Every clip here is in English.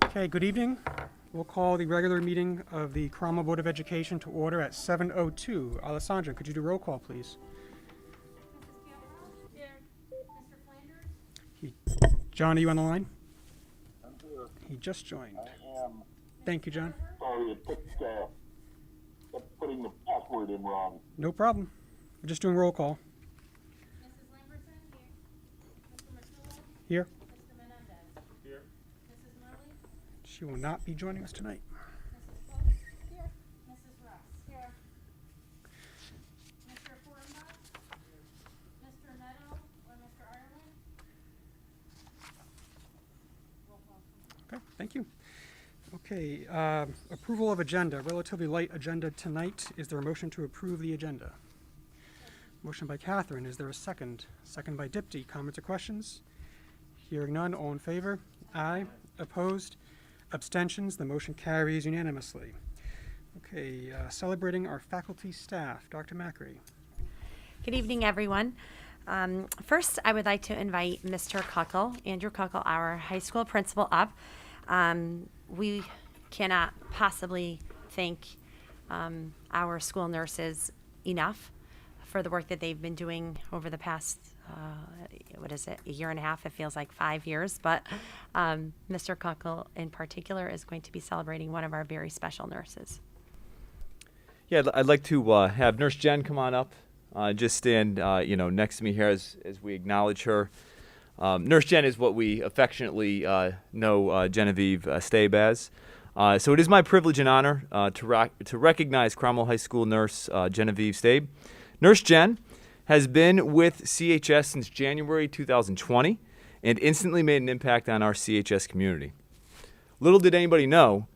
Okay, good evening. We'll call the regular meeting of the Cromwell Board of Education to order at 7:02. Alessandra, could you do roll call, please? Mrs. Campbell? Here. Mr. Flanders? John, are you on the line? I'm here. He just joined. I am. Thank you, John. Sorry, it kept putting the password in wrong. No problem. We're just doing roll call. Mrs. Lamberson? Here. Mr. Matillo? Here. Mr. Menendez? Here. Mrs. Murley? She will not be joining us tonight. Mrs. Post? Here. Mrs. Russ? Here. Mr. Fortenbaugh? Mr. Meadow or Mr. Ireland? Roll call. Okay, thank you. Okay, approval of agenda. Relatively light agenda tonight. Is there a motion to approve the agenda? Motion by Catherine. Is there a second? Second by Dipty. Comments or questions? Hearing none. All in favor? Aye. Opposed? Abstentions? The motion carries unanimously. Okay, celebrating our faculty staff. Dr. Macri. Good evening, everyone. First, I would like to invite Mr. Kuckel, Andrew Kuckel, our high school principal, up. We cannot possibly thank our school nurses enough for the work that they've been doing over the past, a year and a half? It feels like 5 years. But Mr. Kuckel, in particular, is going to be celebrating one of our very special nurses. Yeah, I'd like to have Nurse Jen come on up, just stand, next to me here as we acknowledge her. Nurse Jen is what we affectionately know Genevieve Stabe as. So it is my privilege and honor to recognize Cromwell High School nurse Genevieve Stabe. Nurse Jen has been with CHS since January 2020 and instantly made an impact on our CHS community. Little did anybody know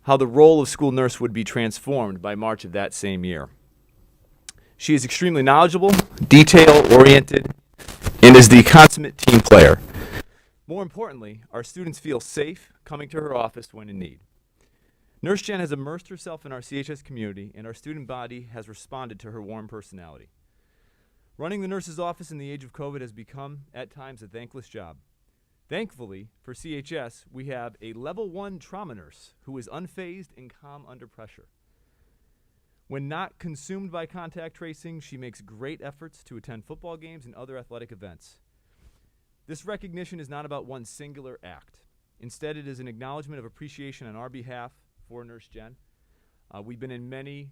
how the role of school nurse would be transformed by March of that same year. She is extremely knowledgeable, detail-oriented, and is the consummate team player. More importantly, our students feel safe coming to her office when in need. Nurse Jen has immersed herself in our CHS community, and our student body has responded to her warm personality. Running the nurse's office in the age of COVID has become, at times, a thankless job. Thankfully, for CHS, we have a level 1 trauma nurse who is unfazed and calm under pressure. When not consumed by contact tracing, she makes great efforts to attend football games and other athletic events. This recognition is not about one singular act. Instead, it is an acknowledgement of appreciation on our behalf for Nurse Jen. We've been in many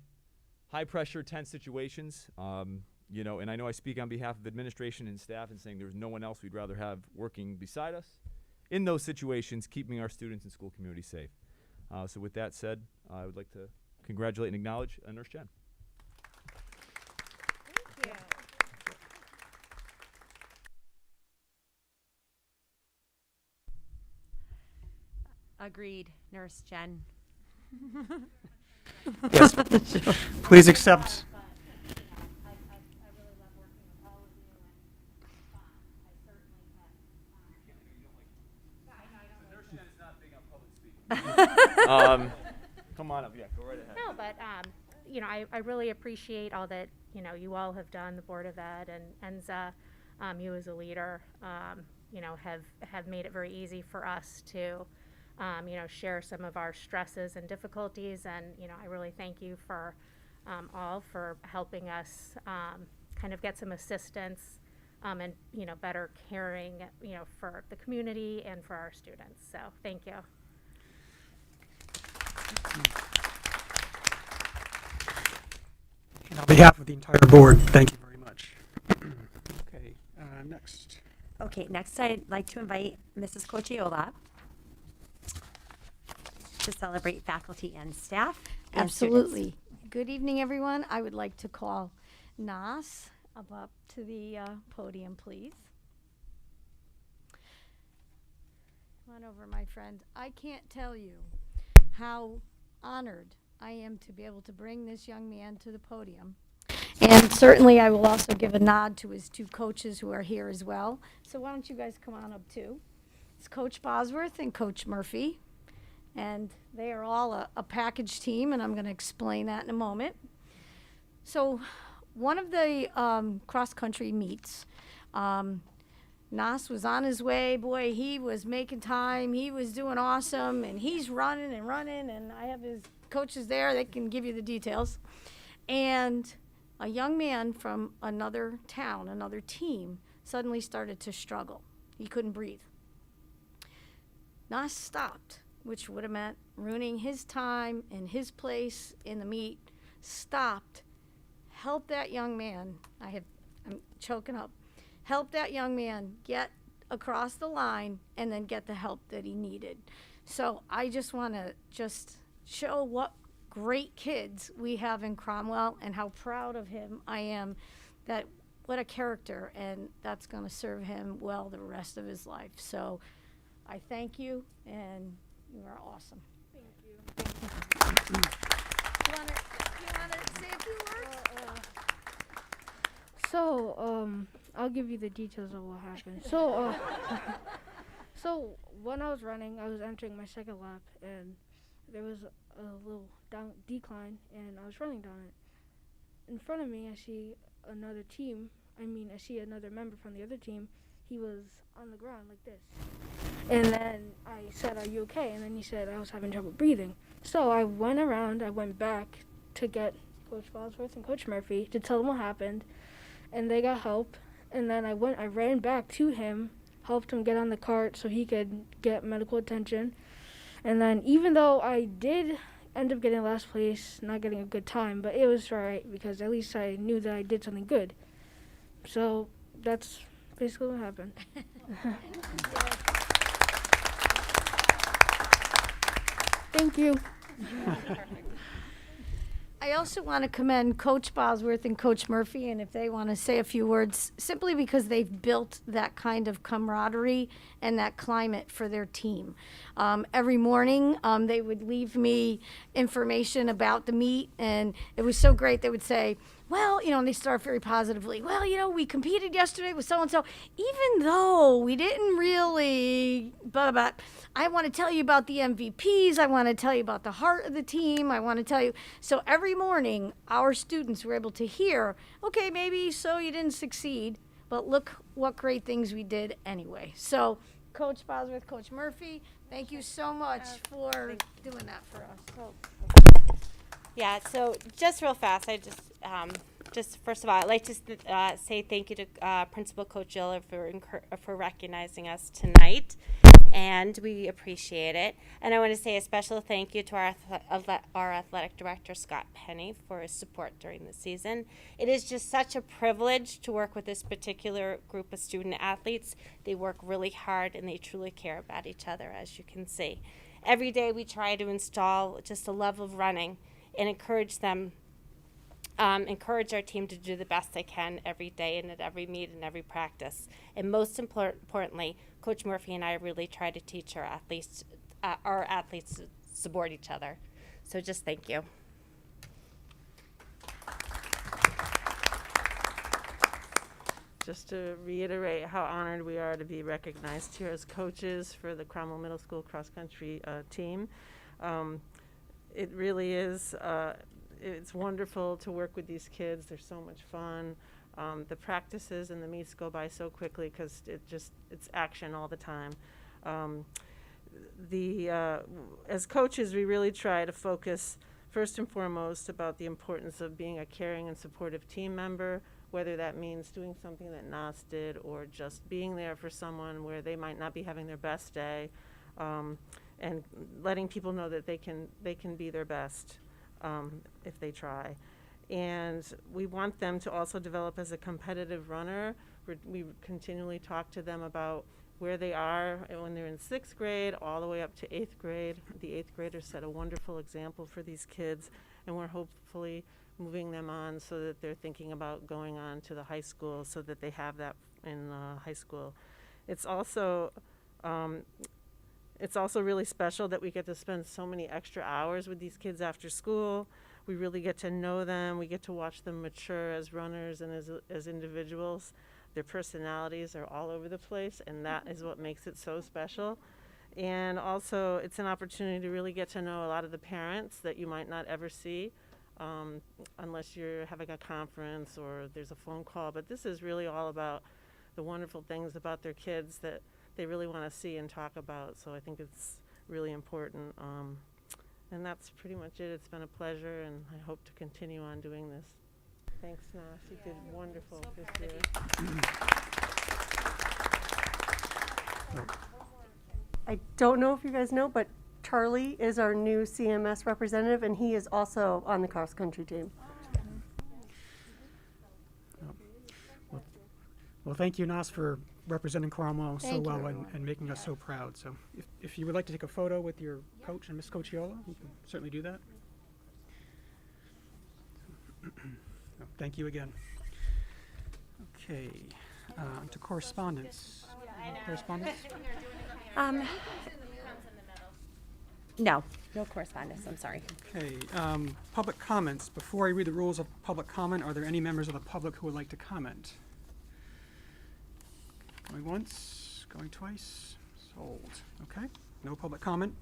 high-pressure, tense situations, and I know I speak on behalf of administration and staff in saying there's no one else we'd rather have working beside us in those situations, keeping our students and school community safe. So with that said, I would like to congratulate and acknowledge Nurse Jen. Thank you. Agreed, Nurse Jen. Yes. Please accept. I really love working with all of you, and I certainly have. Nurse Jen is not big on public speaking. Come on up, yeah, go right ahead. No, but I really appreciate all that you all have done, the Board of Ed and Enza, you as a leader, have made it very easy for us to share some of our stresses and difficulties, and I really thank you for all for helping us kind of get some assistance and better caring for the community and for our students. So thank you. And on behalf of the entire board, thank you very much. Okay, next. Okay, next I'd like to invite Mrs. Cochiola to celebrate faculty and staff. And Absolutely. Good evening, everyone. I would like to call Nas up to the podium, please. Come on over, my friend. I can't tell you how honored I am to be able to bring this young man to the podium. And certainly I will also give a nod to his 2 coaches who are here as well. So why don't you guys come on up too. It's Coach Bosworth and Coach Murphy. And they are all a package team, and I'm going to explain that in a moment. So one of the cross-country meets, Nas was on his way. Boy, he was making time. He was doing awesome, and he's running, and I have his coaches there. They can give you the details. And a young man from another town, another team, suddenly started to struggle. He couldn't breathe. Nas stopped, which would have meant ruining his time and his place in the meet. Stopped, helped that young man. I'm choking up. Help that young man get across the line and then get the help that he needed. So I just want to show what great kids we have in Cromwell and how proud of him I am. That what a character, and that's going to serve him well the rest of his life. So I thank you, and you are awesome. Thank you. You want to say a few words? I'll give you the details of what happened. So when I was running, I was entering my second lap, and there was a little decline, and I was running down it. In front of me, I see another member from the other team. He was on the ground like this. And then I said, "Are you okay?" And then he said I was having trouble breathing. So I went back to get Coach Bosworth and Coach Murphy to tell them what happened, and they got help. And then I ran back to him, helped him get on the cart so he could get medical attention. And then even though I did end up getting last place, not getting a good time, but it was all right because at least I knew that I did something good. So that's basically what happened. Thank you. I also want to commend Coach Bosworth and Coach Murphy, and if they want to say a few words, simply because they've built that kind of camaraderie and that climate for their team. Every morning, they would leave me information about the meet, and it was so great. They would say, well, and they start very positively. Well, we competed yesterday with so-and-so. Even though we didn't really, I want to tell you about the MVPs. I want to tell you about the heart of the team. I want to tell you. So every morning, our students were able to hear, okay, maybe so you didn't succeed, but look what great things we did anyway. So Coach Bosworth, Coach Murphy, thank you so much for doing that for us. So. Yeah, so just real fast, I just first of all, I'd like to say thank you to Principal Coach Giller for recognizing us tonight, and we appreciate it. And I want to say a special thank you to our athletic director, Scott Penny, for his support during the season. It is just such a privilege to work with this particular group of student athletes. They work really hard, and they truly care about each other, as you can see. Every day we try to install just a love of running and encourage our team to do the best they can every day and at every meet and every practice. And most importantly, Coach Murphy and I really try to teach our athletes to support each other. So just thank you. Just to reiterate how honored we are to be recognized here as coaches for the Cromwell Middle School cross-country team. It really is, it's wonderful to work with these kids. They're so much fun. The practices and the meets go by so quickly because it's action all the time. As coaches, we really try to focus first and foremost about the importance of being a caring and supportive team member, whether that means doing something that Nas did or just being there for someone where they might not be having their best day. And letting people know that they can be their best if they try. And we want them to also develop as a competitive runner. We continually talk to them about where they are when they're in 6th grade all the way up to 8th grade. The 8th graders set a wonderful example for these kids, and we're hopefully moving them on so that they're thinking about going on to the high school so that they have that in high school. It's also really special that we get to spend so many extra hours with these kids after school. We really get to know them. We get to watch them mature as runners and as individuals. Their personalities are all over the place, and that is what makes it so special. And also, it's an opportunity to really get to know a lot of the parents that you might not ever see unless you're having a conference or there's a phone call. But this is really all about the wonderful things about their kids that they really want to see and talk about. So I think it's really important. And that's pretty much it. It's been a pleasure, and I hope to continue on doing this. Thanks, Nas. You did wonderful this year. I don't know if you guys know, but Charlie is our new CMS representative, and he is also on the cross-country team. Well, thank you, Nas, for representing Cromwell so Thank you. well and making us so proud. So if you would like to take a photo with your coach and Miss Cocciola, you can certainly do that. So, thank you again. Okay, to correspondence. Correspondence? No correspondence, I'm sorry. Okay, public comments. Before I read the rules of public comment, are there any members of the public who would like to comment? Going once, going twice, sold. Okay, no public comment.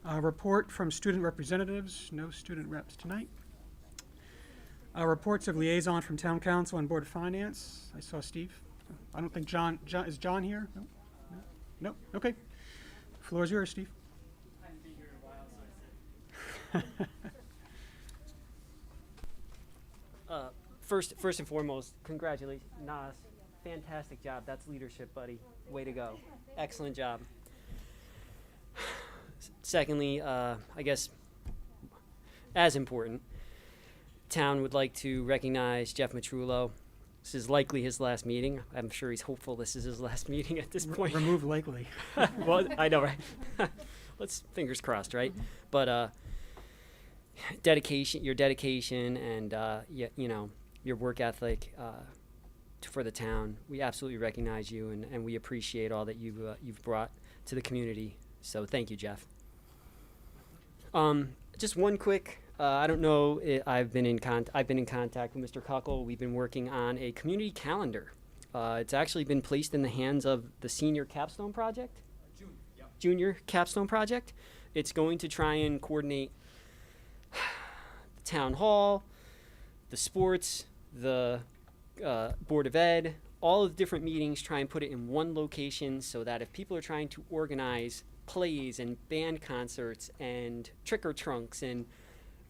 Report from student representatives, no student reps tonight. Reports of liaison from town council and board of finance. I saw Steve. I don't think John is John here? No? Okay. Floor is yours, Steve. I haven't been here in a while, so I said. First and foremost, congratulations, Nas. Fantastic job. That's leadership, buddy. Way to go. Excellent job. Secondly, I guess, as important, town would like to recognize Jeff Matrullo. This is likely his last meeting. I'm sure he's hopeful this is his last meeting at this point. Remove likely. Well, I know, right? Let's fingers crossed, right? But your dedication, and you know, your work ethic for the town. We absolutely recognize you, and we appreciate all that you've brought to the community. So thank you, Jeff. Just one quick. I don't know. I've been in contact with Mr. Cuckle. We've been working on a community calendar. It's actually been placed in the hands of the senior capstone project. Junior capstone project. It's going to try and coordinate the town hall, the sports, the board of ed, all of the different meetings. Try and put it in one location so that if people are trying to organize plays and band concerts and trick or trunks and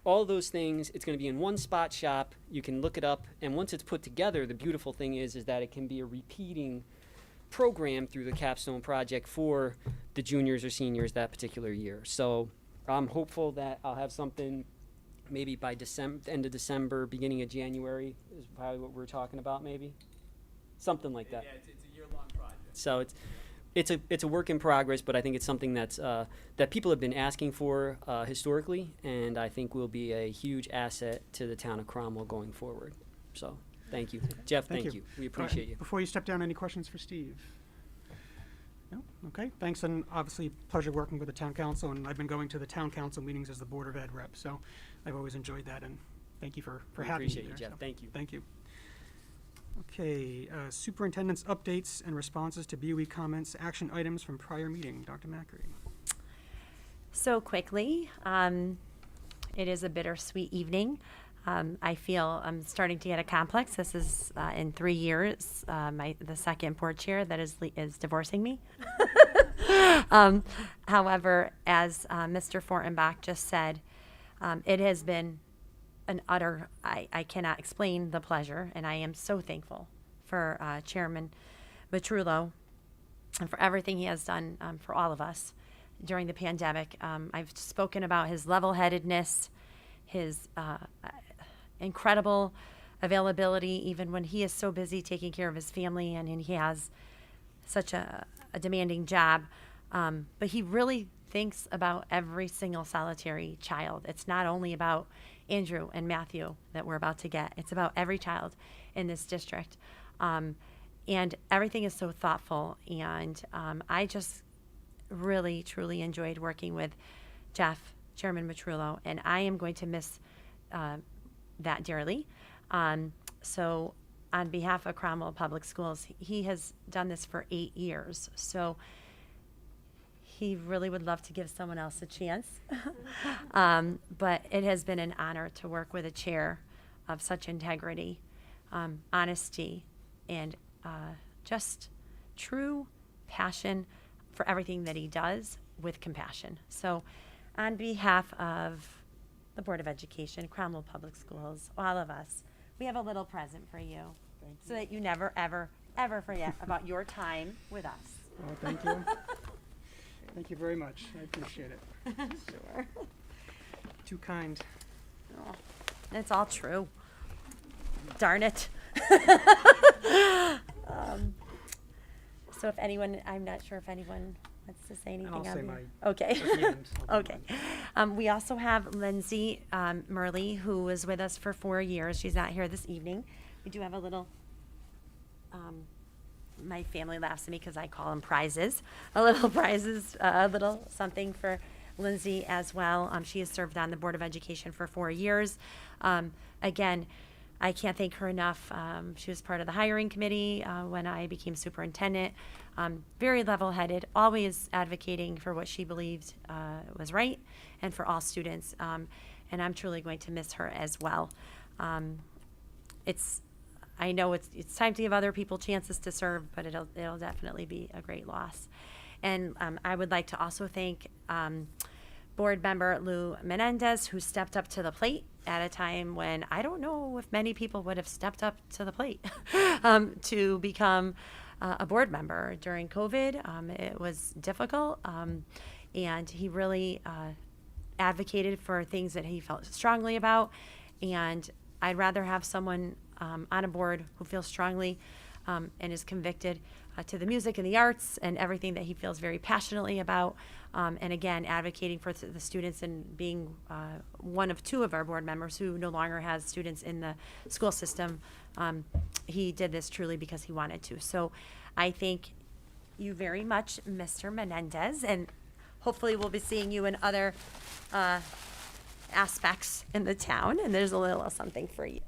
all those things, it's going to be in one spot shop. You can look it up, and once it's put together, the beautiful thing is that it can be a repeating program through the capstone project for the juniors or seniors that particular year. So I'm hopeful that I'll have something maybe by end of December, beginning of January is probably what we're talking about, maybe something like that. Yeah, it's a year-long project. So it's a work in progress, but I think it's something that's that people have been asking for historically, and I think will be a huge asset to the town of Cromwell going forward. So thank you, Jeff. Thank you. We appreciate you. Before you step down, any questions for Steve? No? Okay, thanks, and obviously pleasure working with the town council, and I've been going to the town council meetings as the board of ed rep, so I've always enjoyed that, and thank you for having me Appreciate there. you, Jeff. So, Thank you. Thank you. Okay, superintendent's updates and responses to BOE comments, action items from prior meeting. Dr. Macri. So quickly, it is a bittersweet evening. I feel I'm starting to get a complex. This is in 3 years, the second board chair that is divorcing me. However, as Mr. Fortenbach just said, it has been an utter, I cannot explain the pleasure, and I am so thankful for Chairman Matrullo and for everything he has done for all of us during the pandemic. I've spoken about his level-headedness, his incredible availability, even when he is so busy taking care of his family and he has such a demanding job. But he really thinks about every single solitary child. It's not only about Andrew and Matthew that we're about to get. It's about every child in this district. And everything is so thoughtful. And I just really, truly enjoyed working with Jeff, Chairman Matrullo, and I am going to miss that dearly. So on behalf of Cromwell Public Schools, he has done this for 8 years. So he really would love to give someone else a chance. But it has been an honor to work with a chair of such integrity, honesty, and just true passion for everything that he does with compassion. So on behalf of the Board of Education, Cromwell Public Schools, all of us, we have a little present for you so that you never, ever, ever forget about your time with us. Oh, thank you. Thank you very much. I appreciate it. Sure. Too kind. Oh, it's all true. Darn it. So if anyone, I'm not sure if anyone wants to say anything. And I'll say on my. Okay. at the end. I'll do Okay. mine. We also have Lindsay Murley, who was with us for 4 years. She's not here this evening. We do have a little, my family laughs at me because I call them prizes. A little prizes, a little something for Lindsay as well. She has served on the Board of Education for 4 years. Again, I can't thank her enough. She was part of the hiring committee when I became superintendent. Very level-headed, always advocating for what she believed was right and for all students. And I'm truly going to miss her as well. I know it's time to give other people chances to serve, but it'll definitely be a great loss. And I would like to also thank Board Member Lou Menendez, who stepped up to the plate at a time when I don't know if many people would have stepped up to the plate to become a board member during COVID. It was difficult, and he really advocated for things that he felt strongly about. And I'd rather have someone on a board who feels strongly and is convicted to the music and the arts and everything that he feels very passionately about. And again, advocating for the students and being one of 2 of our board members who no longer has students in the school system. He did this truly because he wanted to. So I thank you very much, Mr. Menendez, and hopefully we'll be seeing you in other aspects in the town. And there's a little something for you.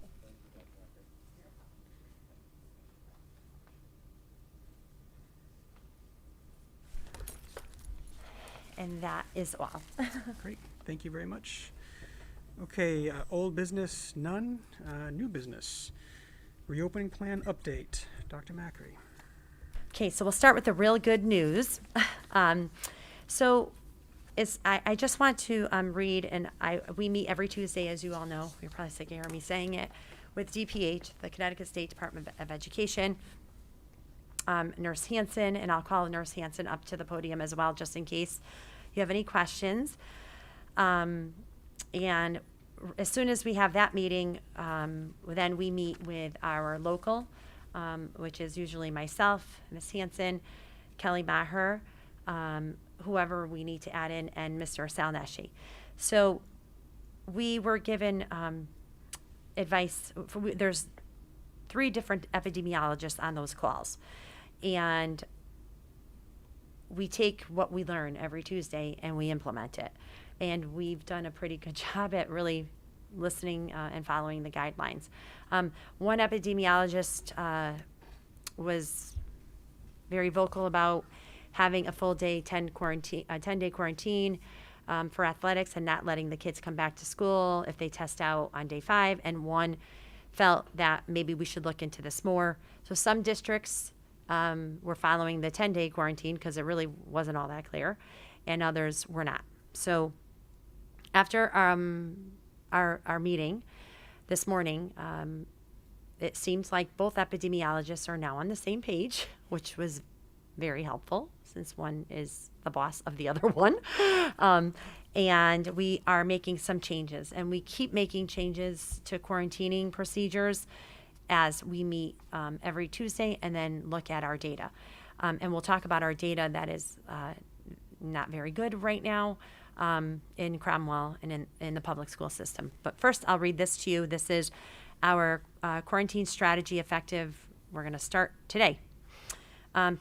And that is all. Great. Thank you very much. Okay, old business, none. New business. Reopening plan update. Dr. Macri. Okay, so we'll start with the real good news. I just want to read, and we meet every Tuesday, as you all know. You're probably sick of hearing me saying it, with DPH, the Connecticut State Department of Education, Nurse Hansen, and I'll call Nurse Hansen up to the podium as well, just in case you have any questions. And as soon as we have that meeting, then we meet with our local, which is usually myself, Ms. Hansen, Kelly Maher, whoever we need to add in, and Mr. Salneshi. So we were given advice. There's 3 different epidemiologists on those calls. And we take what we learn every Tuesday and we implement it. And we've done a pretty good job at really listening and following the guidelines. One epidemiologist was very vocal about having a full day 10-day quarantine for athletics and not letting the kids come back to school if they test out on day 5. And one felt that maybe we should look into this more. So some districts were following the 10-day quarantine because it really wasn't all that clear, and others were not. So after our meeting this morning, it seems like both epidemiologists are now on the same page, which was very helpful since one is the boss of the other one. And we are making some changes, and we keep making changes to quarantining procedures as we meet every Tuesday and then look at our data. And we'll talk about our data that is not very good right now in Cromwell and in the public school system. But first, I'll read this to you. This is our quarantine strategy effective. We're going to start today.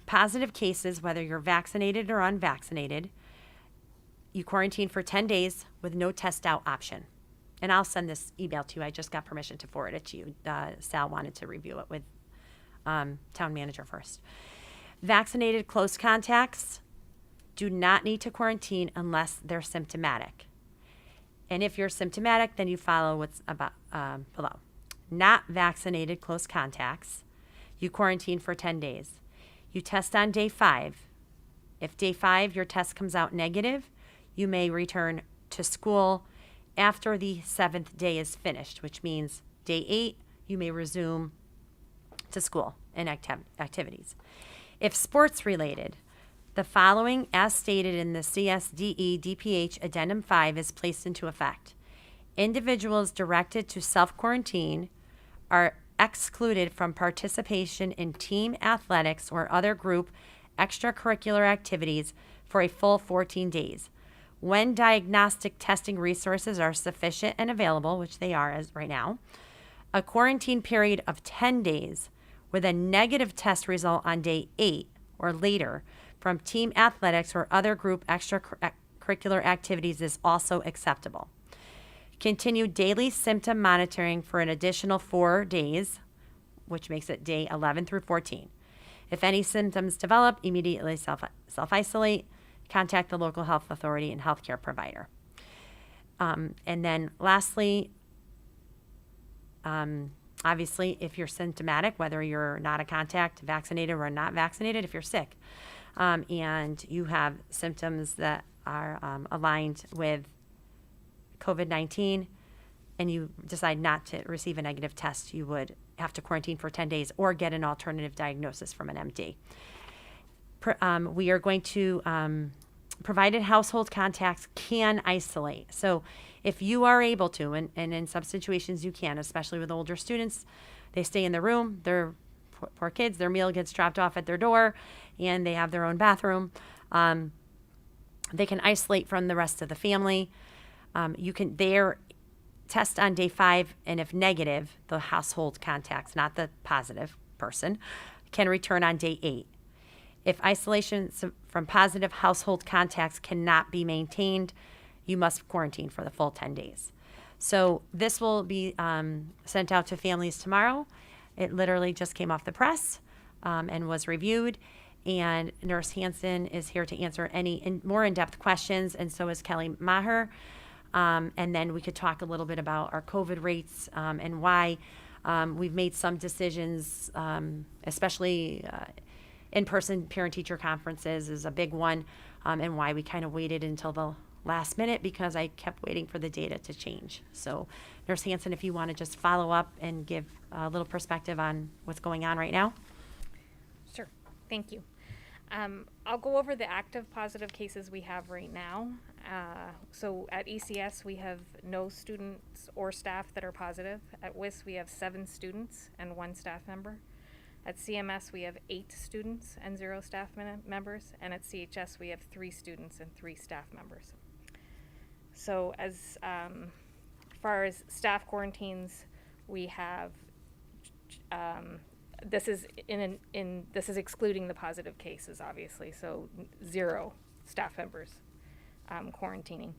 Positive cases, whether you're vaccinated or unvaccinated, you quarantine for 10 days with no test out option. And I'll send this email to you. I just got permission to forward it to you. Sal wanted to review it with town manager first. Vaccinated close contacts do not need to quarantine unless they're symptomatic. And if you're symptomatic, then you follow what's about below. Not vaccinated close contacts, you quarantine for 10 days. You test on day 5. If day 5 your test comes out negative, you may return to school after the 7th day is finished, which means day 8 you may resume to school and activities. If sports related, the following, as stated in the CSDE DPH Addendum 5, is placed into effect. Individuals directed to self-quarantine are excluded from participation in team athletics or other group extracurricular activities for a full 14 days. When diagnostic testing resources are sufficient and available, which they are as right now, a quarantine period of 10 days with a negative test result on day 8 or later from team athletics or other group extracurricular activities is also acceptable. Continue daily symptom monitoring for an additional 4 days, which makes it day 11 through 14. If any symptoms develop, immediately self-isolate, contact the local health authority and healthcare provider. And then lastly, obviously, if you're symptomatic, whether you're not a contact, vaccinated or not vaccinated, if you're sick, and you have symptoms that are aligned with COVID-19 and you decide not to receive a negative test, you would have to quarantine for 10 days or get an alternative diagnosis from an MD. We are going to, provided household contacts can isolate. So if you are able to, and in some situations you can, especially with older students, they stay in the room, they're poor kids, their meal gets dropped off at their door, and they have their own bathroom. They can isolate from the rest of the family. Their test on day 5, and if negative, the household contacts, not the positive person, can return on day 8. If isolation from positive household contacts cannot be maintained, you must quarantine for the full 10 days. So this will be sent out to families tomorrow. It literally just came off the press and was reviewed. And Nurse Hansen is here to answer any more in-depth questions, and so is Kelly Maher. And then we could talk a little bit about our COVID rates and why we've made some decisions, especially in-person parent-teacher conferences is a big one, and why we kind of waited until the last minute because I kept waiting for the data to change. So Nurse Hansen, if you want to just follow up and give a little perspective on what's going on right now. Sure. Thank you. I'll go over the active positive cases we have right now. So at ECS, we have no students or staff that are positive. At WIS, we have 7 students and 1 staff member. At CMS, we have 8 students and 0 staff members. And at CHS, we have 3 students and 3 staff members. So as far as staff quarantines, we have this is this is excluding the positive cases, obviously. So 0 staff members quarantining.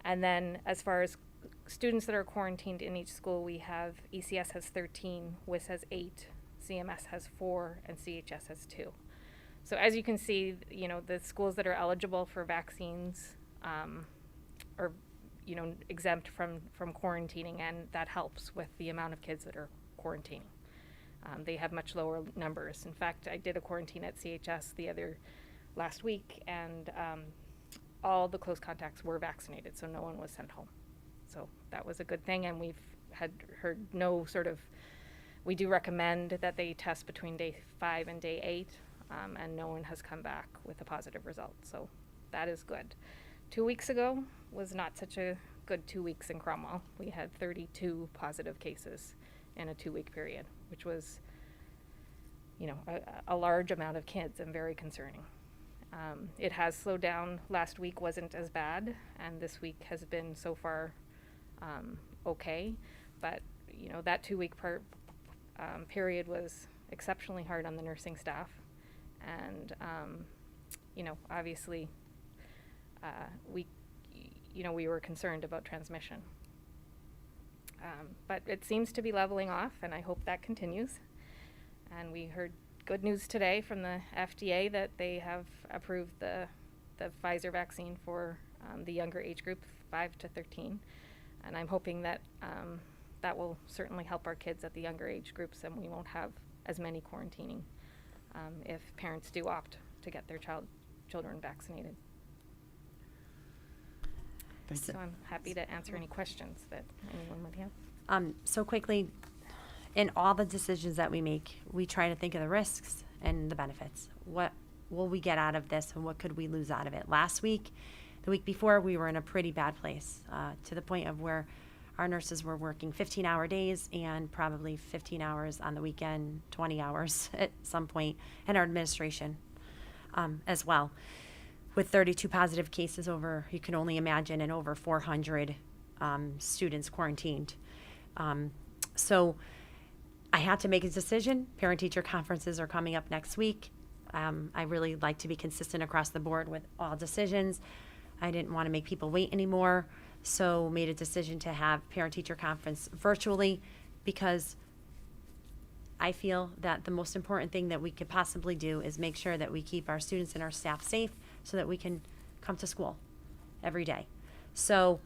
And then as far as students that are quarantined in each school, we have ECS has 13, WIS has 8, CMS has 4, and CHS has 2. So as you can see, the schools that are eligible for vaccines are, exempt from quarantining, and that helps with the amount of kids that are quarantining. They have much lower numbers. In fact, I did a quarantine at CHS last week, and all the close contacts were vaccinated, so no one was sent home. So that was a good thing, and we've heard no we do recommend that they test between day 5 and day 8, and no one has come back with a positive result, so that is good. 2 weeks ago was not such a good 2 weeks in Cromwell. We had 32 positive cases in a 2-week period, which was, a large amount of kids and very concerning. It has slowed down. Last week wasn't as bad, and this week has been so far okay. But that 2-week period was exceptionally hard on the nursing staff, and obviously we were concerned about transmission. But it seems to be leveling off, and I hope that continues. And we heard good news today from the FDA that they have approved the Pfizer vaccine for the younger age group, 5 to 13. And I'm hoping that that will certainly help our kids at the younger age groups, and we won't have as many quarantining if parents do opt to get their children vaccinated. Thank you. So I'm happy to answer any questions that anyone might have. So quickly, in all the decisions that we make, we try to think of the risks and the benefits. What will we get out of this, and what could we lose out of it? Last week, the week before, we were in a pretty bad place, to the point of where our nurses were working 15-hour days and probably 15 hours on the weekend, 20 hours at some point, and our administration as well. With 32 positive cases over, you can only imagine, and over 400 students quarantined. So I had to make a decision. Parent-teacher conferences are coming up next week. I really like to be consistent across the board with all decisions. I didn't want to make people wait anymore, so made a decision to have parent-teacher conference virtually, because I feel that the most important thing that we could possibly do is make sure that we keep our students and our staff safe so that we can come to school every day. So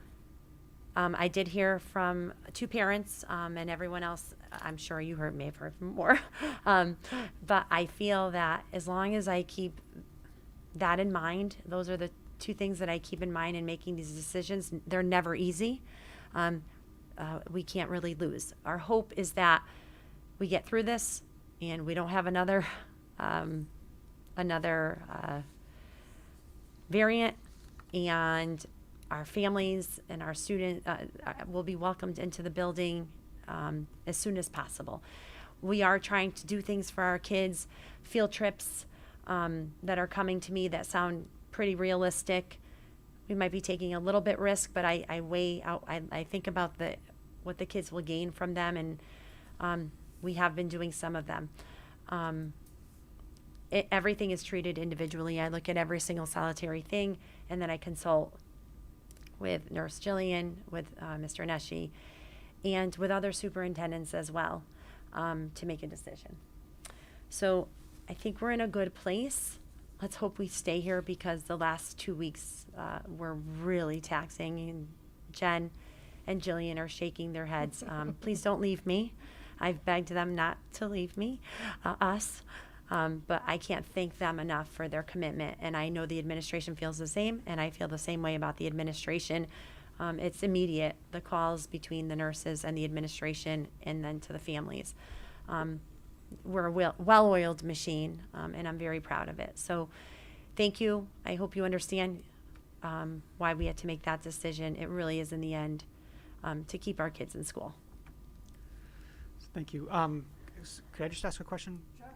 I did hear from 2 parents, and everyone else, I'm sure you may have heard from more. But I feel that as long as I keep that in mind, those are the 2 things that I keep in mind in making these decisions. They're never easy. We can't really lose. Our hope is that we get through this and we don't have another variant, and our families and our students will be welcomed into the building as soon as possible. We are trying to do things for our kids, field trips that are coming to me that sound pretty realistic. We might be taking a little bit risk, but I weigh out, I think about what the kids will gain from them, and we have been doing some of them. Everything is treated individually. I look at every single solitary thing, and then I consult with Nurse Jillian, with Mr. Neshi, and with other superintendents as well, to make a decision. So I think we're in a good place. Let's hope we stay here, because the last 2 weeks were really taxing, and Jen and Jillian are shaking their heads. Please don't leave me. I've begged them not to leave me, us. But I can't thank them enough for their commitment, and I know the administration feels the same, and I feel the same way about the administration. It's immediate, the calls between the nurses and the administration, and then to the families. We're a well-oiled machine, and I'm very proud of it. So thank you. I hope you understand why we had to make that decision. It really is, in the end, to keep our kids in school. Thank you. Could I just ask a question? Sure.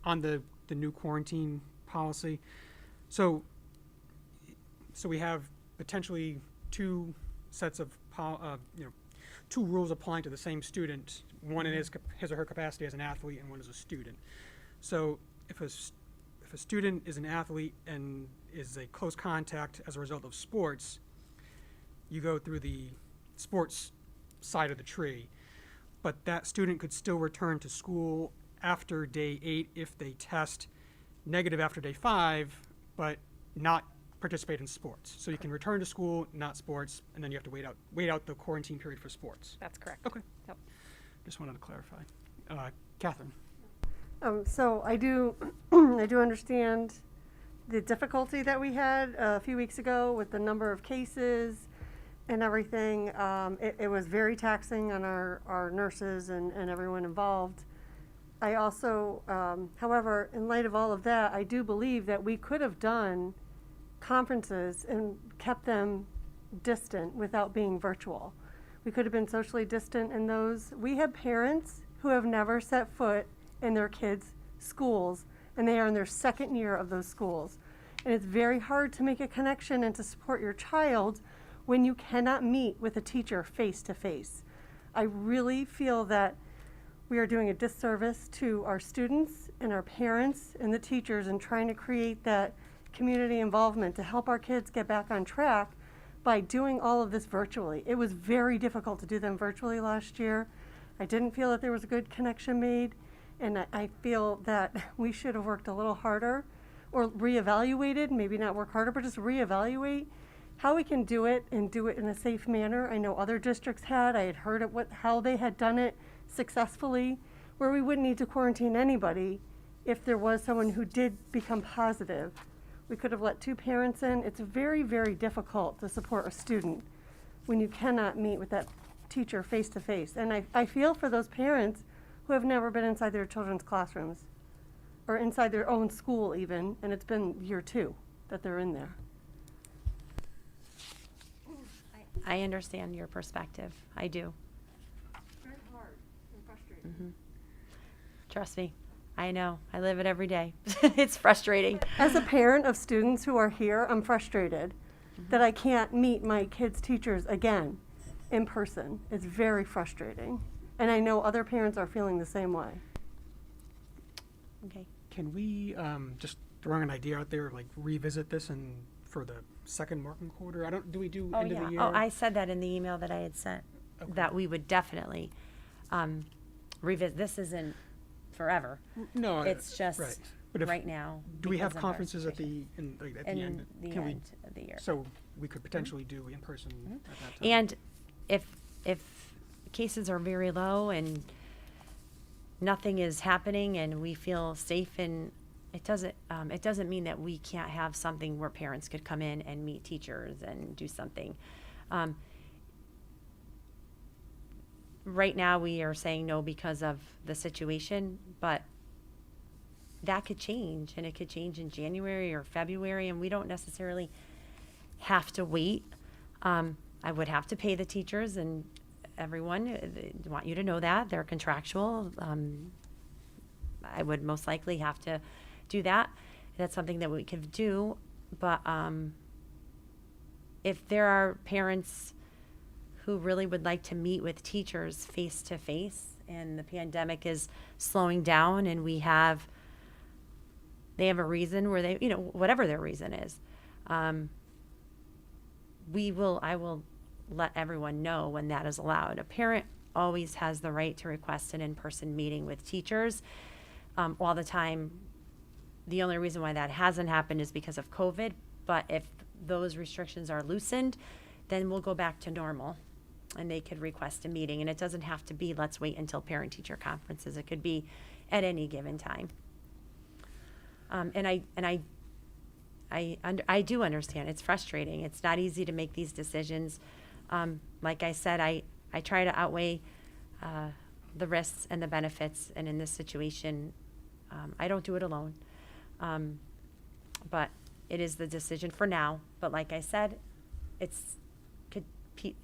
On the new quarantine policy. So we have potentially 2 sets of 2 rules applying to the same student. One in his or her capacity as an athlete, and one as a student. So if a student is an athlete and is a close contact as a result of sports, you go through the sports side of the tree. But that student could still return to school after day 8 if they test negative after day 5, but not participate in sports. So you can return to school, not sports, and then you have to wait out the quarantine period for sports. That's correct. Okay. Yep. Just wanted to clarify. Catherine. So I do understand the difficulty that we had a few weeks ago with the number of cases and everything. It was very taxing on our nurses and everyone involved. I also, however, in light of all of that, I do believe that we could have done conferences and kept them distant without being virtual. We could have been socially distant in those. We have parents who have never set foot in their kids' schools, and they are in their 2nd year of those schools. And it's very hard to make a connection and to support your child when you cannot meet with a teacher face to face. I really feel that we are doing a disservice to our students and our parents and the teachers in trying to create that community involvement to help our kids get back on track by doing all of this virtually. It was very difficult to do them virtually last year. I didn't feel that there was a good connection made, and I feel that we should have worked a little harder, or reevaluated, maybe not work harder, but just reevaluate how we can do it and do it in a safe manner. I know other districts had. I had heard how they had done it successfully, where we wouldn't need to quarantine anybody if there was someone who did become positive, we could have let 2 parents in. It's very, very difficult to support a student when you cannot meet with that teacher face to face. And I feel for those parents who have never been inside their children's classrooms or inside their own school even, and it's been year 2 that they're in there. I understand your perspective. I do. Very hard and frustrating. Hmm. Trust me. I know. I live it every day. It's frustrating. As a parent of students who are here, I'm frustrated that I can't meet my kids' teachers again in person. It's very frustrating. And I know other parents are feeling the same way. Okay. Can we, just throwing an idea out there, like revisit this and for the second marking quarter? Do we do end of the year? Oh, I said that in the email that I had sent, Okay. that we would definitely revisit. This isn't forever. No, It's just right. But if- right now. Do we have because of our conferences at situation. at the In end? the Can we- end of the year. So we could potentially do in person at that time. And if cases are very low and nothing is happening and we feel safe, and it doesn't mean that we can't have something where parents could come in and meet teachers and do something. Right now we are saying no because of the situation, but that could change, and it could change in January or February, and we don't necessarily have to wait. I would have to pay the teachers and everyone. I want you to know that they're contractual. I would most likely have to do that. That's something that we could do. But if there are parents who really would like to meet with teachers face to face, and the pandemic is slowing down, and they have a reason where they, whatever their reason is, I will let everyone know when that is allowed. A parent always has the right to request an in-person meeting with teachers all the time. The only reason why that hasn't happened is because of COVID, but if those restrictions are loosened, then we'll go back to normal and they could request a meeting. And it doesn't have to be, let's wait until parent-teacher conferences. It could be at any given time. And I do understand. It's frustrating. It's not easy to make these decisions. Like I said, I try to outweigh the risks and the benefits. And in this situation, I don't do it alone. But it is the decision for now. But like I said, it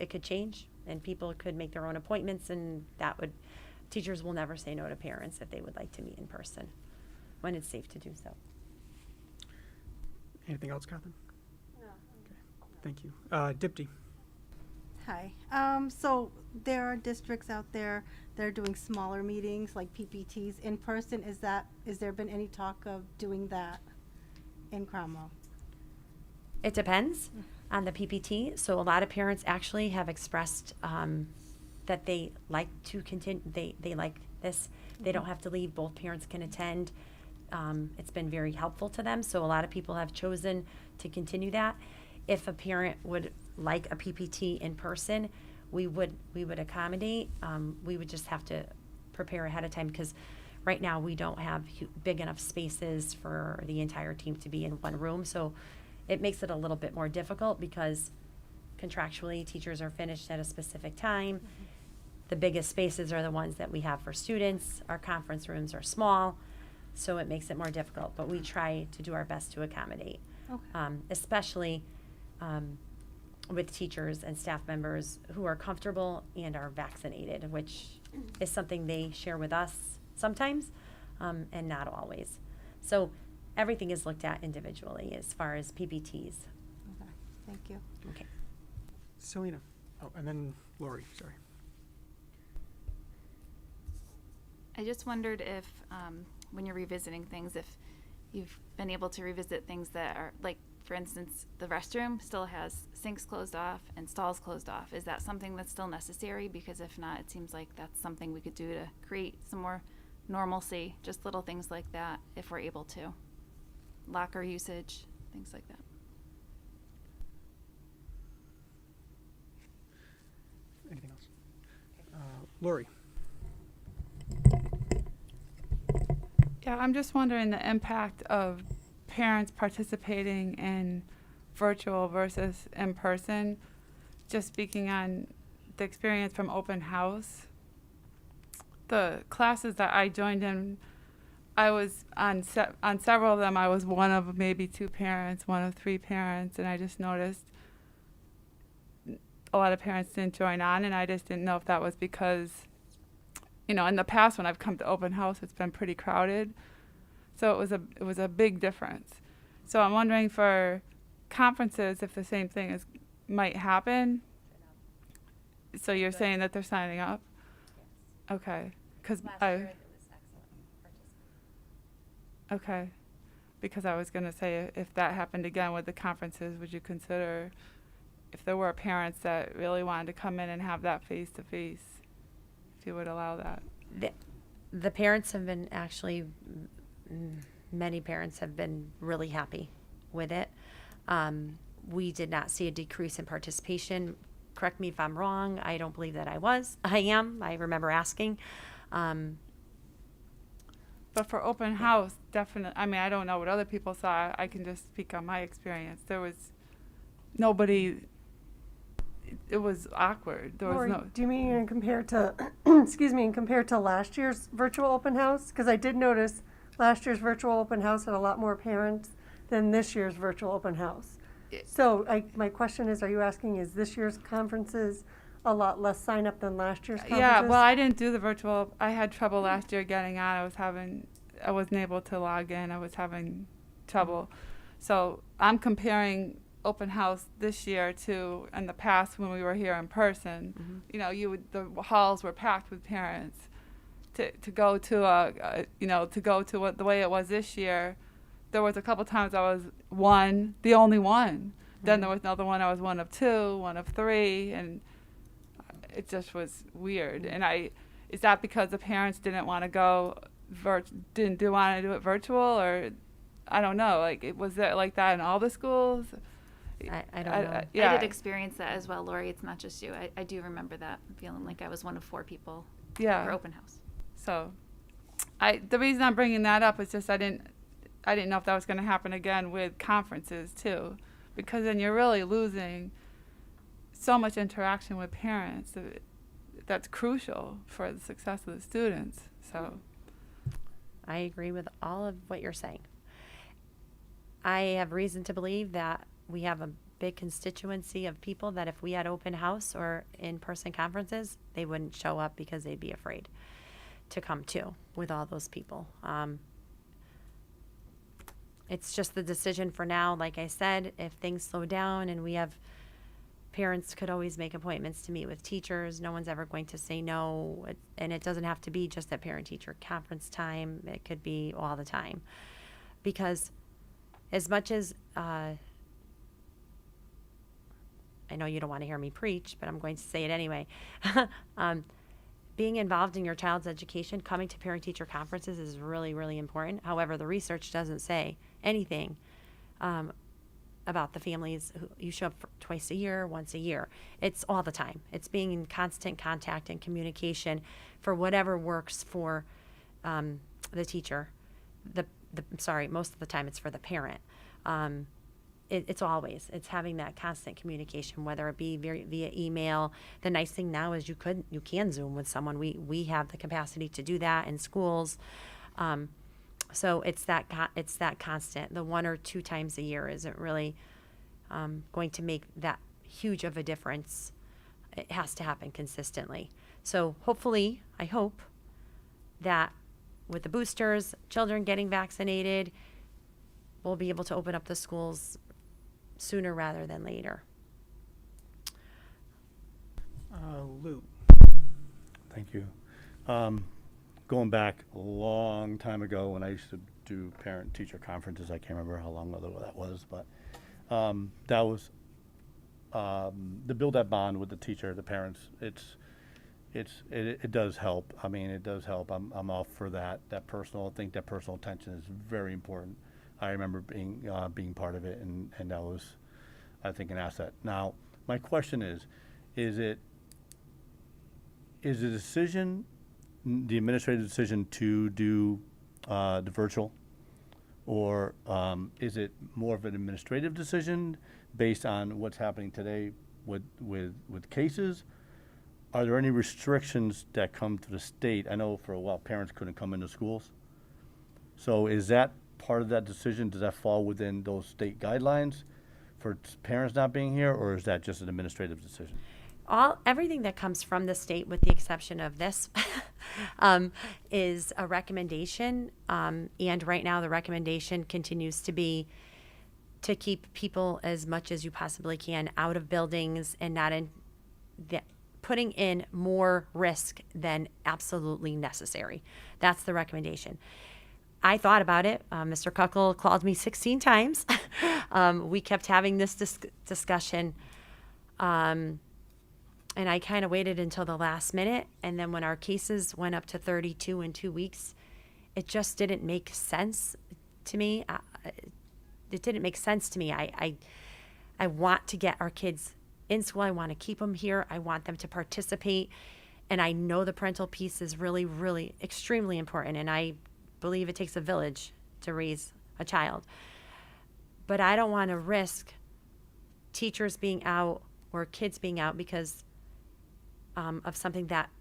could change, and people could make their own appointments, and teachers will never say no to parents if they would like to meet in person when it's safe to do so. Anything else, Catherine? No. Okay. Thank you. Dipti. Hi. So there are districts out there that are doing smaller meetings like PPTs in person. Is there been any talk of doing that in Cromwell? It depends on the PPT. So a lot of parents actually have expressed that they like to continue. They like this. They don't have to leave. Both parents can attend. It's been very helpful to them. So a lot of people have chosen to continue that. If a parent would like a PPT in person, we would accommodate. We would just have to prepare ahead of time, because right now we don't have big enough spaces for the entire team to be in one room. So it makes it a little bit more difficult, because contractually teachers are finished at a specific time. Mm-hmm. The biggest spaces are the ones that we have for students. Our conference rooms are small, so it makes it more difficult. But we try to do our best to accommodate, especially with teachers and staff members who are comfortable and are vaccinated, which is something they share with us sometimes, and not always. So everything is looked at individually as far as PPTs. Okay, thank you. Okay. Selena. Oh, and then Lori, sorry. I just wondered if, when you're revisiting things, if you've been able to revisit things that are, like, for instance, the restroom still has sinks closed off and stalls closed off. Is that something that's still necessary? Because if not, it seems like that's something we could do to create some more normalcy, just little things like that, if we're able to. Locker usage, things like that. Anything else? Lori. Yeah, I'm just wondering the impact of parents participating in virtual versus in person. Just speaking on the experience from open house, the classes that I joined in, I was on several of them. I was one of maybe 2 parents, one of 3 parents, and I just noticed a lot of parents didn't join on, and I just didn't know if that was because, you know, in the past when I've come to open house, it's been pretty crowded, so it was a big difference. So I'm wondering for conferences if the same thing might happen. So you're saying that they're signing up? Yes. Okay. Because okay. Because I was going to say, if that happened again with the conferences, would you consider, if there were parents that really wanted to come in and have that face-to-face, if you would allow that? The parents have been actually, many parents have been really happy with it. We did not see a decrease in participation. Correct me if I'm wrong. I don't believe that I was. I am. I remember asking. But for open house, definitely, I mean, I don't know what other people saw. I can just speak on my experience. There was nobody, it was awkward. There was Lori, no. do you mean in compared to, excuse me, in compared to last year's virtual open house? Because I did notice last year's virtual open house had a lot more parents than this year's virtual open house. So my question is, are you asking, is this year's conferences a lot less sign up than last year's conferences? Yeah, well, I didn't do the virtual. I had trouble last year getting on. I wasn't able to log in. I was having trouble. So I'm comparing open house this year to in the past when we were here in person. Mm-hmm. You know, the halls were packed with parents. To go to the way it was this year, there was a couple times I was the only one. Mm-hmm. Then there was another one I was one of 2, one of 3, and it just was weird. And is that because the parents didn't want to go, didn't want to do it virtual, or I don't know. Like, was it like that in all the schools? I don't know. I did experience that as well, Lori. It's not just you. I do remember that, feeling like I was one of 4 people for open house. So, the reason I'm bringing that up is just I didn't know if that was going to happen again with conferences too, because then you're really losing so much interaction with parents. That's crucial for the success of the students. So, I agree with all of what you're saying. I have reason to believe that we have a big constituency of people that if we had open house or in-person conferences, they wouldn't show up because they'd be afraid to come to with all those people. It's just the decision for now. Like I said, if things slow down and we have parents could always make appointments to meet with teachers. No one's ever going to say no. And it doesn't have to be just at parent-teacher conference time. It could be all the time. Because as much as, I know you don't want to hear me preach, but I'm going to say it anyway. Being involved in your child's education, coming to parent-teacher conferences is really, really important. However, the research doesn't say anything about the families who you show up for twice a year, once a year. It's all the time. It's being in constant contact and communication for whatever works for the teacher. Most of the time it's for the parent. It's having that constant communication, whether it be via email. The nice thing now is you can Zoom with someone. We have the capacity to do that in schools. So it's that constant. The 1 or 2 times a year isn't really going to make that huge of a difference. It has to happen consistently. So hopefully, I hope that with the boosters, children getting vaccinated, we'll be able to open up the schools sooner rather than later. Lou. Thank you. Going back a long time ago when I used to do parent-teacher conferences, I can't remember how long ago that was, but that was to build that bond with the teacher, the parents. It does help. I mean, it does help. I'm all for that. I think that personal attention is very important. I remember being part of it, and that was, I think, an asset. Now, my question is the decision, the administrative decision to do the virtual? Or is it more of an administrative decision based on what's happening today with cases? Are there any restrictions that come to the state? I know for a while parents couldn't come into schools. So is that part of that decision? Does that fall within those state guidelines for parents not being here, or is that just an administrative decision? Everything that comes from the state, with the exception of this, is a recommendation. And right now, the recommendation continues to be to keep people as much as you possibly can out of buildings and not putting in more risk than absolutely necessary. That's the recommendation. I thought about it. Mr. Kuckel called me 16 times. We kept having this discussion. And I kind of waited until the last minute. And then when our cases went up to 32 in 2 weeks, it just didn't make sense to me. It didn't make sense to me. I want to get our kids in school. I want to keep them here. I want them to participate. And I know the parental piece is really, really extremely important. And I believe it takes a village to raise a child. But I don't want to risk teachers being out or kids being out because of something that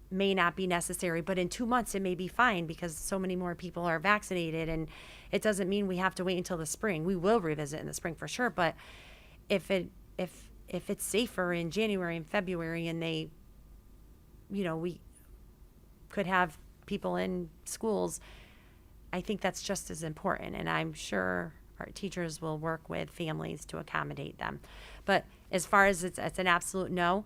may not be necessary. But in 2 months, it may be fine because so many more people are vaccinated. And it doesn't mean we have to wait until the spring. We will revisit in the spring for sure. But if it's safer in January and February and they, we could have people in schools, I think that's just as important. And I'm sure our teachers will work with families to accommodate them. But as far as it's an absolute no,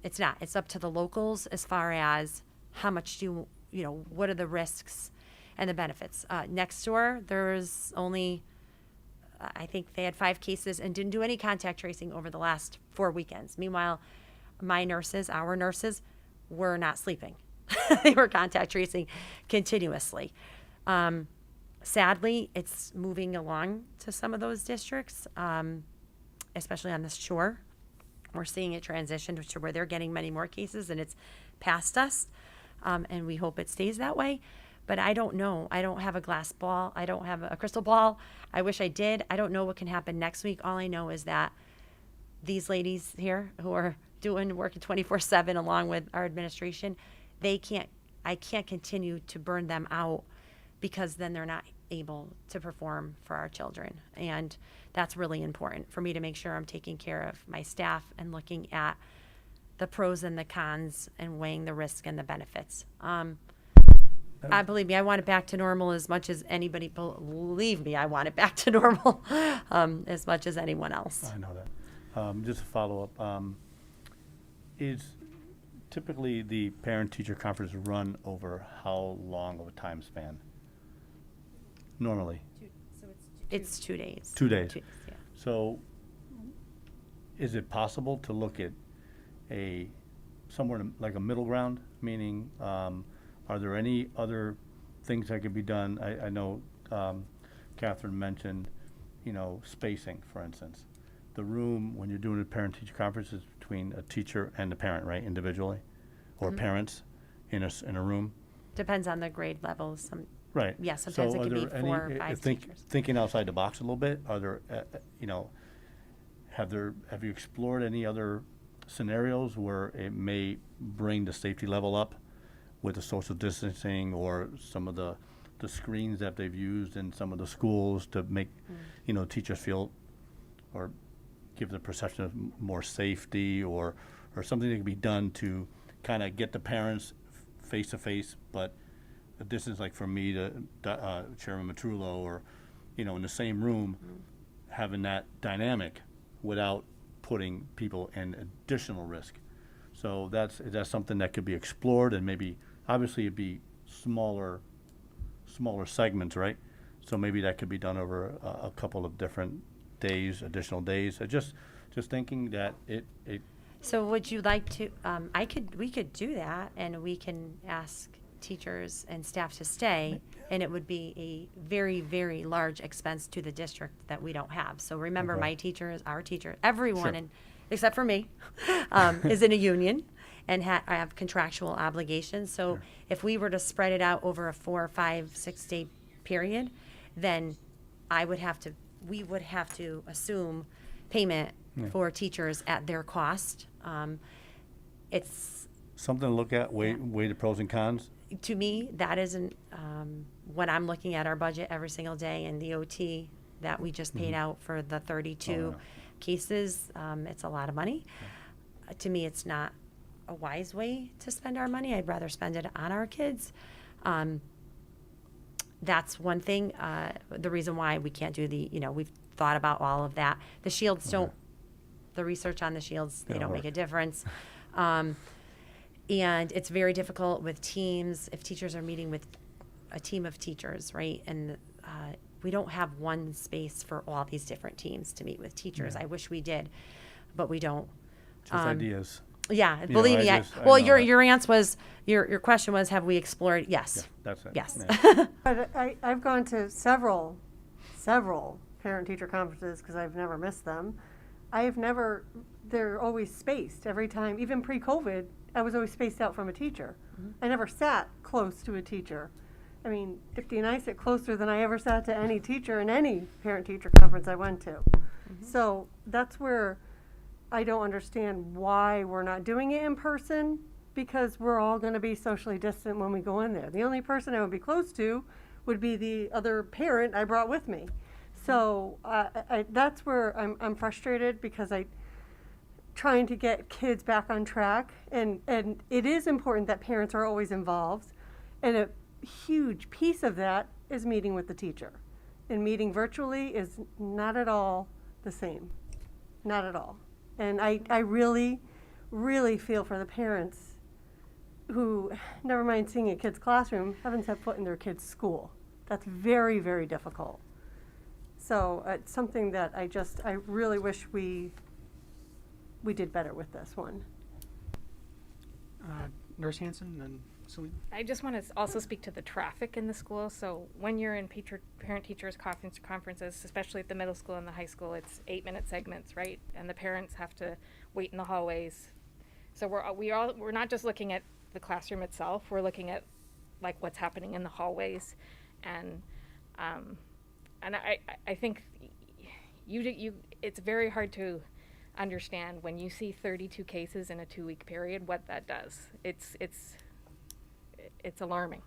it's not. It's up to the locals as far as how much what are the risks and the benefits. Next door, there's only, I think they had 5 cases and didn't do any contact tracing over the last 4 weekends. Meanwhile, our nurses, were not sleeping. They were contact tracing continuously. Sadly, it's moving along to some of those districts, especially on the shore. We're seeing it transition to where they're getting many more cases, and it's past us, and we hope it stays that way. But I don't know. I don't have a glass ball. I don't have a crystal ball. I wish I did. I don't know what can happen next week. All I know is that these ladies here who are working 24/7 along with our administration, I can't continue to burn them out because then they're not able to perform for our children. And that's really important for me to make sure I'm taking care of my staff and looking at the pros and the cons and weighing the risk and the benefits. Believe me, I want it back to normal as much as anybody. Believe me, I want it back to normal as much as anyone else. I know that. Just a follow-up. Is typically the parent-teacher conference run over how long of a time span? Normally? It's 2 days. 2 days. Yeah. So is it possible to look at somewhere like a middle ground? Meaning, are there any other things that could be done? I know Catherine mentioned, spacing, for instance. The room, when you're doing a parent-teacher conference, is between a teacher and the parent, right, individually? Or parents in a room? Depends on the grade levels. Right. Yeah, sometimes it can be 4 or 5 teachers. Thinking outside the box a little bit, are there, have you explored any other scenarios where it may bring the safety level up with the social distancing or some of the screens that they've used in some of the schools to make, teachers feel or give the perception of more safety or something that can be done to kind of get the parents face to face, but a distance like from me to Chairman Matrullo or, in the same room, having that dynamic without putting people in additional risk. So that's something that could be explored, and maybe obviously it'd be smaller segments, right? So maybe that could be done over a couple of different days, additional days. Just thinking that it. So would you like to? We could do that, and we can ask teachers and staff to stay, and it would be a very, very large expense to the district that we don't have. So remember, my teachers, our teacher, everyone, Sure. except for me, is in a union, and have contractual obligations. So if we were to spread it out over a 4, 5, 6 day period, then we would have to assume payment for teachers at their cost. It's Something to look at, weigh the pros and cons. to me, that isn't when I'm looking at our budget every single day and the OT that we just paid out for the 32 cases. It's a lot of money. To me, it's not a wise way to spend our money. I'd rather spend it on our kids. That's one thing. The reason why we can't do we've thought about all of that. The shields the research on the shields, they don't make a difference. And it's very difficult with teams, if teachers are meeting with a team of teachers, right? And we don't have one space for all these different teams to meet with teachers. I wish we did, but we don't. Just ideas. Yeah, You believe know, me. I know Well, that. your answer was, your question was, have we explored? Yes. Yeah, that's it. Yes. Yeah. But I've gone to several parent-teacher conferences because I've never missed them. They're always spaced every time. Even pre-COVID, I was always spaced out from a teacher. I never sat close to a teacher. I mean, Dipti and I sit closer than I ever sat to any teacher in any parent-teacher conference I went to. So that's where I don't understand why we're not doing it in person, because we're all going to be socially distant when we go in there. The only person I would be close to would be the other parent I brought with me. So that's where I'm frustrated, because trying to get kids back on track, and it is important that parents are always involved, and a huge piece of that is meeting with the teacher. And meeting virtually is not at all the same, not at all. And I really, really feel for the parents who, never mind seeing a kid's classroom, haven't set foot in their kid's school. That's very, very difficult. So it's something that I really wish we did better with this one. Nurse Hanson and Selena. I just want to also speak to the traffic in the school. So when you're in parent-teachers conferences, especially at the middle school and the high school, it's 8-minute segments, right? And the parents have to wait in the hallways. So we're not just looking at the classroom itself. We're looking at like what's happening in the hallways, and I think it's very hard to understand when you see 32 cases in a 2-week period what that does. It's alarming.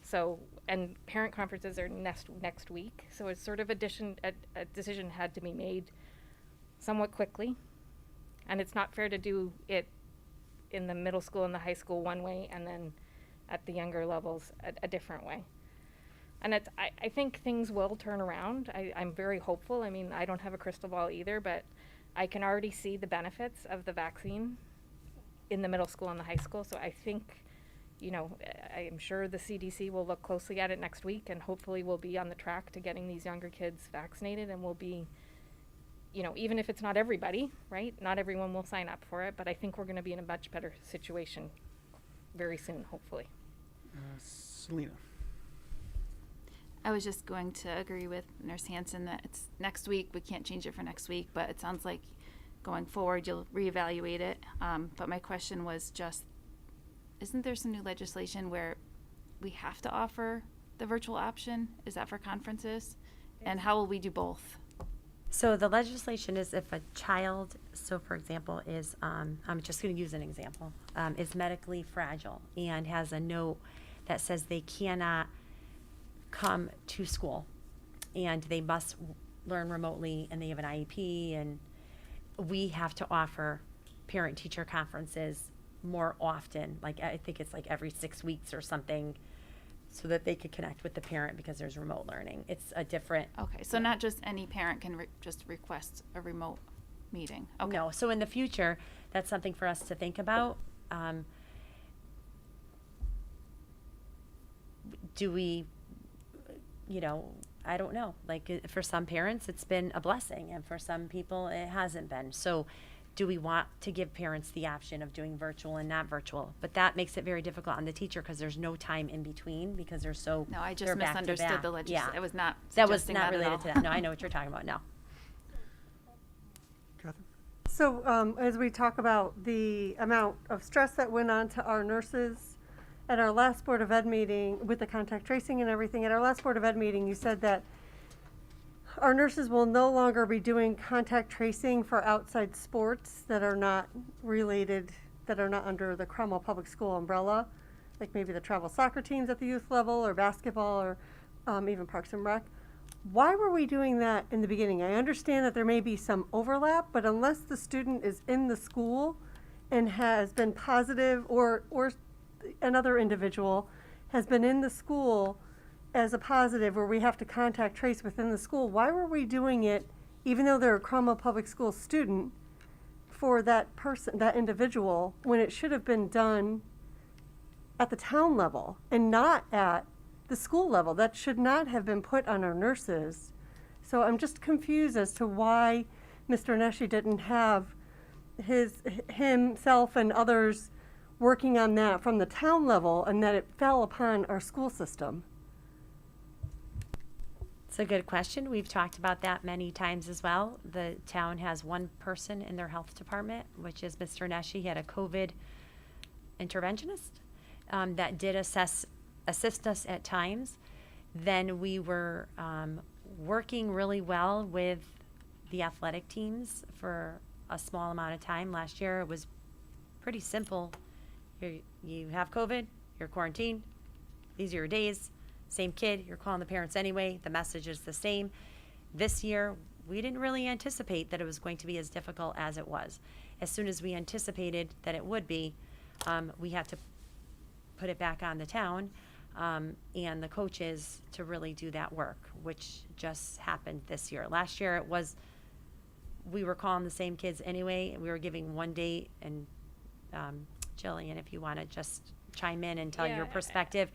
So, and parent conferences are next week, so it's sort of a decision had to be made somewhat quickly, and it's not fair to do it in the middle school and the high school one way, and then at the younger levels a different way. And I think things will turn around. I'm very hopeful. I mean, I don't have a crystal ball either, but I can already see the benefits of the vaccine in the middle school and the high school. So I think, I am sure the CDC will look closely at it next week, and hopefully we'll be on the track to getting these younger kids vaccinated, and we'll be, even if it's not everybody, right? Not everyone will sign up for it, but I think we're going to be in a much better situation very soon, hopefully. Selena. I was just going to agree with Nurse Hanson that it's next week. We can't change it for next week, but it sounds like going forward you'll reevaluate it. But my question was just, isn't there some new legislation where we have to offer the virtual option? Is that for conferences? And how will we do both? So the legislation is if a child, so for example, is, I'm just going to use an example, is medically fragile and has a note that says they cannot come to school and they must learn remotely and they have an IEP, and we have to offer parent-teacher conferences more often. Like I think it's like every 6 weeks or something, so that they could connect with the parent because there's remote learning. It's a different. Okay, so not just any parent can just request a remote meeting. Okay. No, so in the future, that's something for us to think about. Do we, I don't know. Like for some parents, it's been a blessing, and for some people, it hasn't been. So do we want to give parents the option of doing virtual and not virtual? But that makes it very difficult on the teacher because there's no time in between because they're so. No, I just they're back to misunderstood back. the legislation. Yeah. It was not That was suggesting not that at related all. to that. No, I know what you're talking about now. Catherine. So as we talk about the amount of stress that went on to our nurses at our last Board of Ed meeting with the contact tracing and everything, at our last Board of Ed meeting, you said that our nurses will no longer be doing contact tracing for outside sports that are not related, that are not under the Cromwell Public School umbrella, like maybe the travel soccer teams at the youth level or basketball or even Parks and Rec. Why were we doing that in the beginning? I understand that there may be some overlap, but unless the student is in the school and has been positive, or another individual has been in the school as a positive where we have to contact trace within the school, why were we doing it, even though they're a Cromwell Public School student, for that person, that individual, when it should have been done at the town level and not at the school level? That should not have been put on our nurses. So I'm just confused as to why Mr. Neshi didn't have himself and others working on that from the town level, and that it fell upon our school system. It's a good question. We've talked about that many times as well. The town has one person in their health department, which is Mr. Neshi. He had a COVID interventionist that did assist us at times. Then we were working really well with the athletic teams for a small amount of time. Last year it was pretty simple. You have COVID, you're quarantined, these are your days. Same kid, you're calling the parents anyway, the message is the same. This year, we didn't really anticipate that it was going to be as difficult as it was. As soon as we anticipated that it would be, we had to put it back on the town and the coaches to really do that work, which just happened this year. Last year, we were calling the same kids anyway. We were giving one date, and Jillian, if you want to just chime in and tell your perspective.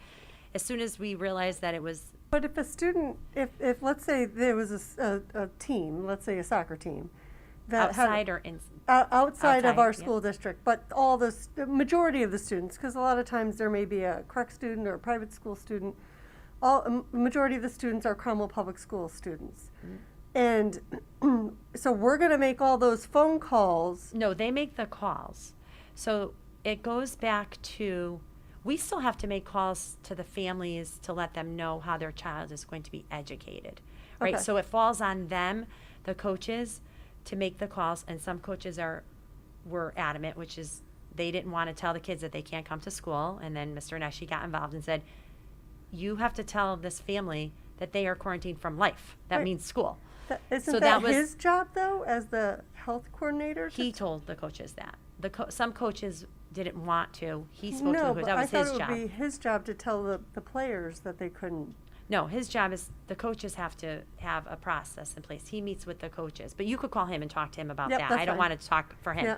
As soon as we realized that it was... But if a student, if let's say there was a team, let's say a soccer team, that outside outside of our yeah. school district, but the majority of the students, because a lot of times there may be a correct student or a private school student, majority of the students are Cromwell Public School students. And so we're going to make all those phone calls. No, they make the calls. So it goes back to... We still have to make calls to the families to let them know how their child is going to be educated, right? Okay. So it falls on them, the coaches, to make the calls. And some coaches were adamant, which is they didn't want to tell the kids that they can't come to school. And then Mr. Neshi got involved and said, you have to tell this family that they are quarantined from life. That Right. means school. Isn't that his job, though, as the health coordinator? He told the coaches that. Some coaches didn't want to. He spoke to the No, coaches. but That I was thought his it would job. be his job to tell the players that they couldn't. No, his job is the coaches have to have a process in place. He meets with the coaches, but you could call him and talk to him about Yep, that. that's I don't fine. want to talk for him.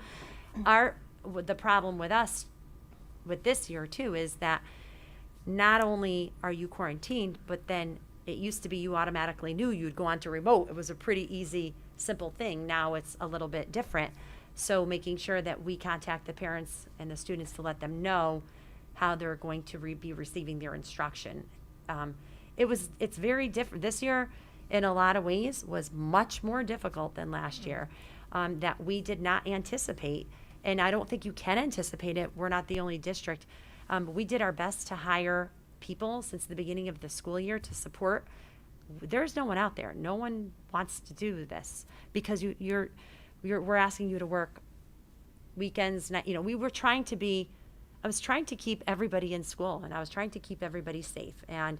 Yeah. The problem with us with this year too is that not only are you quarantined, but then it used to be you automatically knew you'd go on to remote. It was a pretty easy, simple thing. Now it's a little bit different. So making sure that we contact the parents and the students to let them know how they're going to be receiving their instruction. It's very different. This year, in a lot of ways, was much more difficult than last year, that we did not anticipate. And I don't think you can anticipate it. We're not the only district. We did our best to hire people since the beginning of the school year to support. There's no one out there. No one wants to do this because we're asking you to work weekends. We were trying to I was trying to keep everybody in school, and I was trying to keep everybody safe. And,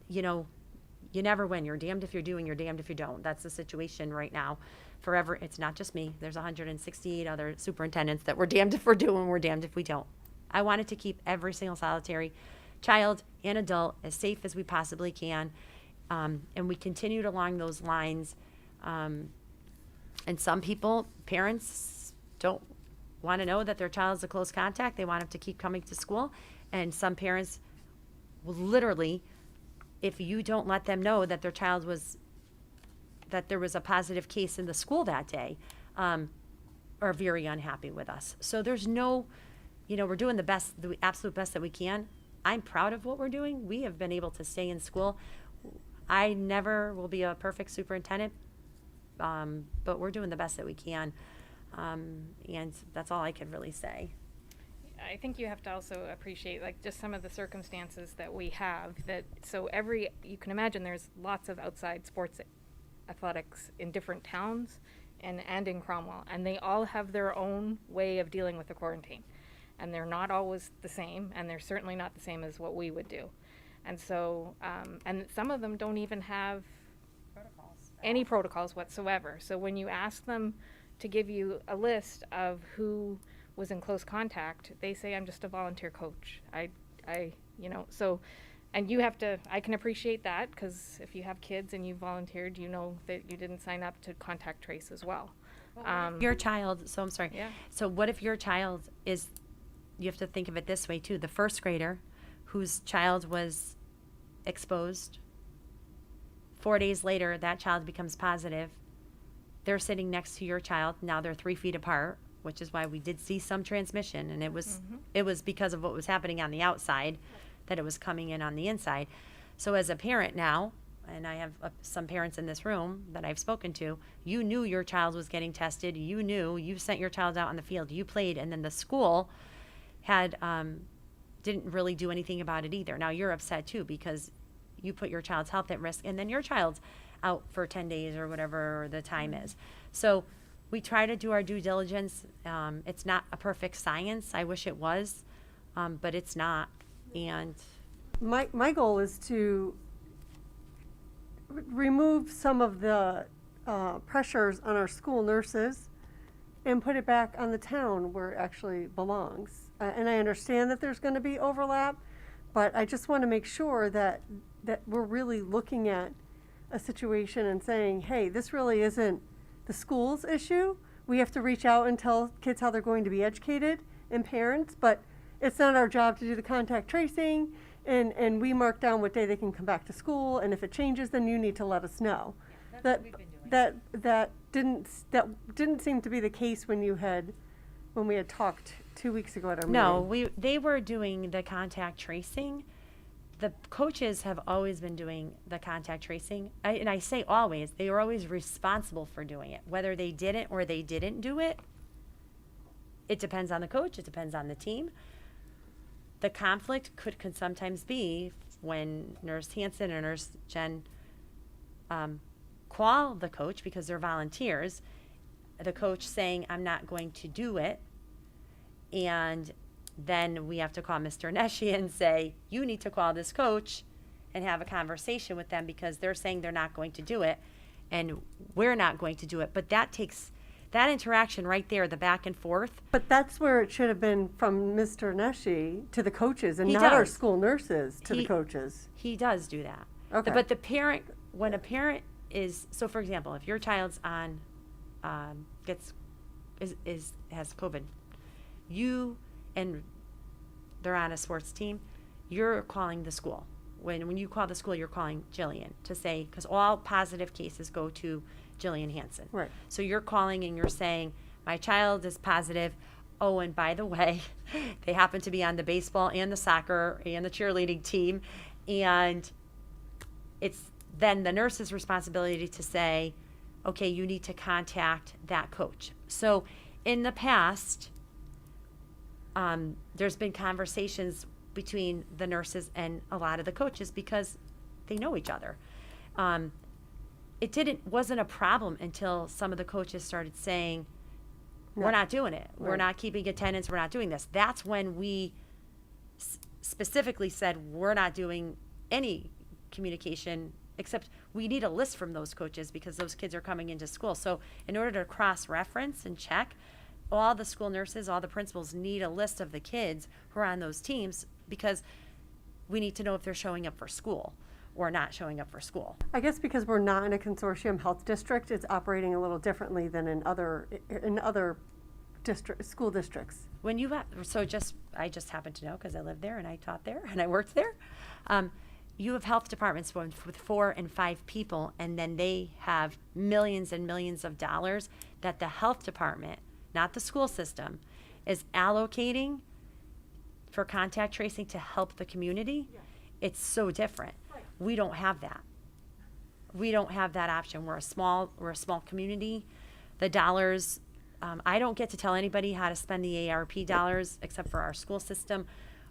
you never win. You're damned if you're doing, you're damned if you don't. That's the situation right now. Forever, it's not just me. There's 168 other superintendents that we're damned if we're doing, we're damned if we don't. I wanted to keep every single solitary child and adult as safe as we possibly can. And we continued along those lines. And some people, parents, don't want to know that their child is a close contact. They want them to keep coming to school. And some parents will literally, if you don't let them know that their child that there was a positive case in the school that day, are very unhappy with us. So there's no, we're doing the absolute best that we can. I'm proud of what we're doing. We have been able to stay in school. I never will be a perfect superintendent, but we're doing the best that we can. And that's all I could really say. I think you have to also appreciate like just some of the circumstances that we have that so you can imagine there's lots of outside sports athletics in different towns and in Cromwell, and they all have their own way of dealing with the quarantine, and they're not always the same, and they're certainly not the same as what we would do. And so and some of them don't even have any protocols whatsoever. So when you ask them to give you a list of who was in close contact, they say, I'm just a volunteer coach. So, and you have to, I can appreciate that, because if you have kids and you volunteered, you know that you didn't sign up to contact trace as well. Your child, so I'm sorry. Yeah. So what if your child is, you have to think of it this way too, the first grader whose child was exposed, 4 days later, that child becomes positive. They're sitting next to your child. Now they're 3 feet apart, which is why we did see some transmission, and it was because of what was happening on the outside that it was coming in on the inside. So as a parent now, and I have some parents in this room that I've spoken to, you knew your child was getting tested. You knew, you sent your child out on the field, you played, and then the school had didn't really do anything about it either. Now you're upset too because you put your child's health at risk, and then your child's out for 10 days or whatever the time is. So we try to do our due diligence. It's not a perfect science. I wish it was, but it's not. And my goal is to remove some of the pressures on our school nurses and put it back on the town where it actually belongs. And I understand that there's going to be overlap, but I just want to make sure that we're really looking at a situation and saying, hey, this really isn't the school's issue. We have to reach out and tell kids how they're going to be educated, and parents, but it's not our job to do the contact tracing, and we mark down what day they can come back to school, and if it changes, then you need to let us know. That didn't seem to be the case when we had talked 2 weeks ago at our meeting. They were doing the contact tracing. The coaches have always been doing the contact tracing. And I say always, they were always responsible for doing it. Whether they didn't or they didn't do it, it depends on the coach, it depends on the team. The conflict could sometimes be when Nurse Hansen or Nurse Jen call the coach because they're volunteers, the coach saying, I'm not going to do it, and then we have to call Mr. Neshi and say, you need to call this coach and have a conversation with them because they're saying they're not going to do it and we're not going to do it. But that takes that interaction right there, the back and forth. But that's where it should have been from Mr. Neshi to the coaches and not our school nurses to the coaches. He does do that. Okay. But the parent, when a parent is, so for example, if your child's on, has COVID, and they're on a sports team, you're calling the school. When you call the school, you're calling Jillian to say, because all positive cases go to Jillian Hansen. Right. So you're calling and you're saying, my child is positive. Oh, and by the way, they happen to be on the baseball and the soccer and the cheerleading team. And it's then the nurse's responsibility to say, okay, you need to contact that coach. So in the past, there's been conversations between the nurses and a lot of the coaches because they know each other. It wasn't a problem until some of the coaches started saying, we're not doing it. We're not keeping attendance. We're not doing this. That's when we specifically said we're not doing any communication except we need a list from those coaches because those kids are coming into school. So in order to cross-reference and check, all the school nurses, all the principals need a list of the kids who are on those teams because we need to know if they're showing up for school or not showing up for school. I guess because we're not in a consortium health district, it's operating a little differently than in other school districts. When you I just happen to know because I lived there and I taught there and I worked there. You have health departments with 4 and 5 people, and then they have millions and millions of dollars that the health department, not the school system, is allocating for contact tracing to help the community. Yeah. It's so different. Right. We don't have that. We don't have that option. We're a small community. The dollars I don't get to tell anybody how to spend the ARP dollars except for our school system.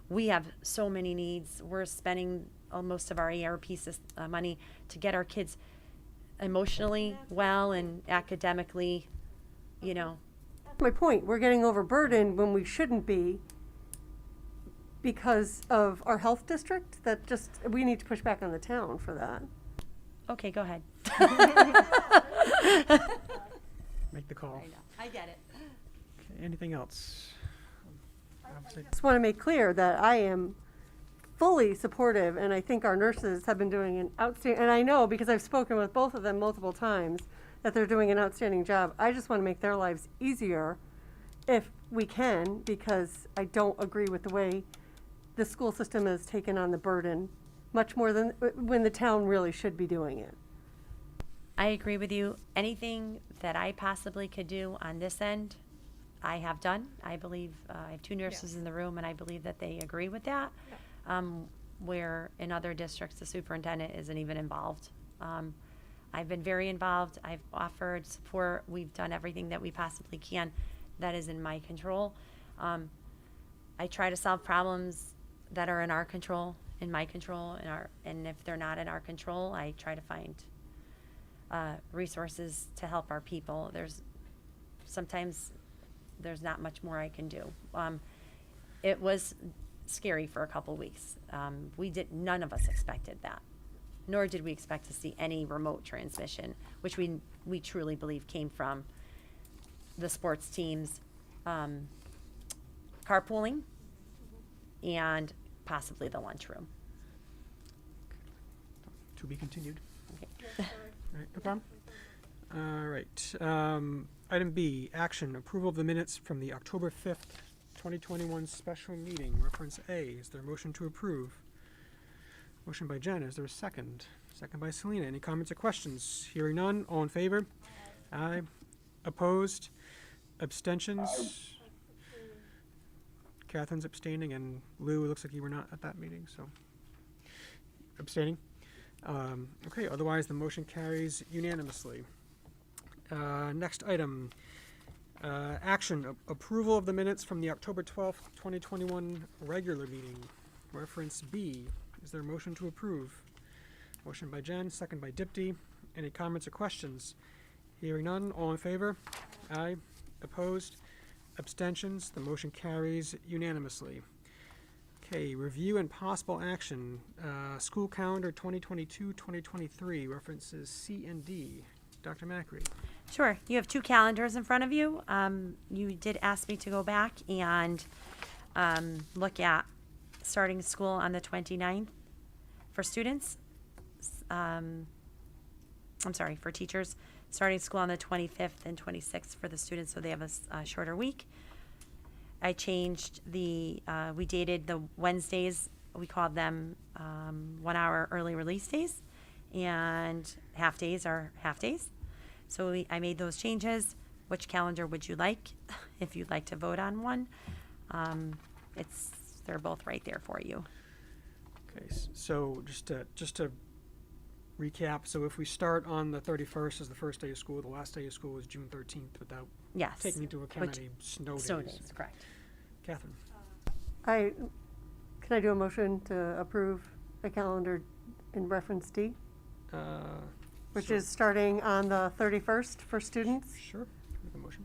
We have so many needs. We're spending most of our ARP money to get our kids emotionally well and academically, you know. My point, we're getting overburdened when we shouldn't be because of our health district. That just, we need to push back on the town for that. Okay, go ahead. Make the call. I get it. Okay, anything else? I just want to make clear that I am fully supportive, and I think our nurses have been doing an outstanding, and I know because I've spoken with both of them multiple times, that they're doing an outstanding job. I just want to make their lives easier if we can, because I don't agree with the way the school system has taken on the burden, much more than when the town really should be doing it. I agree with you. Anything that I possibly could do on this end, I have done. I believe, I have two nurses in the room, and I believe that they agree with that. Where in other districts, the superintendent isn't even involved. I've been very involved. I've offered support. We've done everything that we possibly can that is in my control. I try to solve problems that are in our control, in my control, and if they're not in our control, I try to find resources to help our people. Sometimes there's not much more I can do. It was scary for a couple weeks. None of us expected that, nor did we expect to see any remote transmission, which we truly believe came from the sports teams carpooling and possibly the lunchroom. To be continued. Okay. All right, no problem. All right. Item B, action, approval of the minutes from the October 5th, 2021 special meeting. Reference A. Is there a motion to approve? Motion by Jen. Is there a second? Second by Selena. Any comments or questions? Hearing none. All in favor? Aye. Opposed? Abstentions? Catherine's abstaining, and Lou, it looks like you were not at that meeting, so abstaining. Okay, otherwise the motion carries unanimously. Next item, action, approval of the minutes from the October 12th, 2021 regular meeting. Reference B. Is there a motion to approve? Motion by Jen, second by Dipti. Any comments or questions? Hearing none, all in favor? Aye. Opposed? Abstentions? The motion carries unanimously. Okay, review and possible action. School calendar 2022-2023, references C and D. Dr. Macri. Sure. You have two calendars in front of you. You did ask me to go back and look at starting school on the 29th for students. I'm sorry, for teachers. Starting school on the 25th and 26th for the students, so they have a shorter week. I changed we dated the Wednesdays, we called them 1 hour early release days, and half days are half days. So I made those changes. Which calendar would you like, if you'd like to vote on one? They're both right there for you. Okay, so just to recap, so if we start on the 31st as the first day of school, the last day of school is June 13th without taking into account any snow days. Correct. Catherine. Can I do a motion to approve a calendar in reference D? Which is starting on the 31st for students? Sure, make a motion.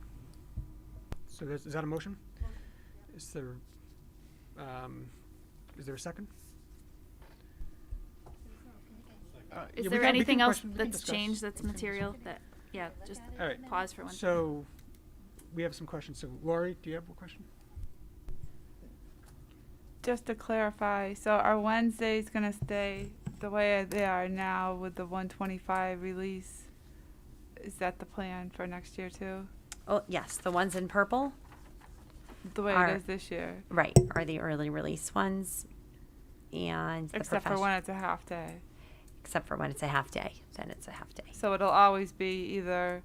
So is that a motion? Is there a second? Is there anything else that's changed that's material that, just All right. pause for one. So we have some questions. So Lori, do you have a question? Just to clarify, so are Wednesdays going to stay the way they are now with the 125 release? Is that the plan for next year too? Oh, yes, the ones in purple. The way it is this year? Right, are the early release ones. And except for when it's a half day. Except for when it's a half day, then it's a half day. So it'll always be either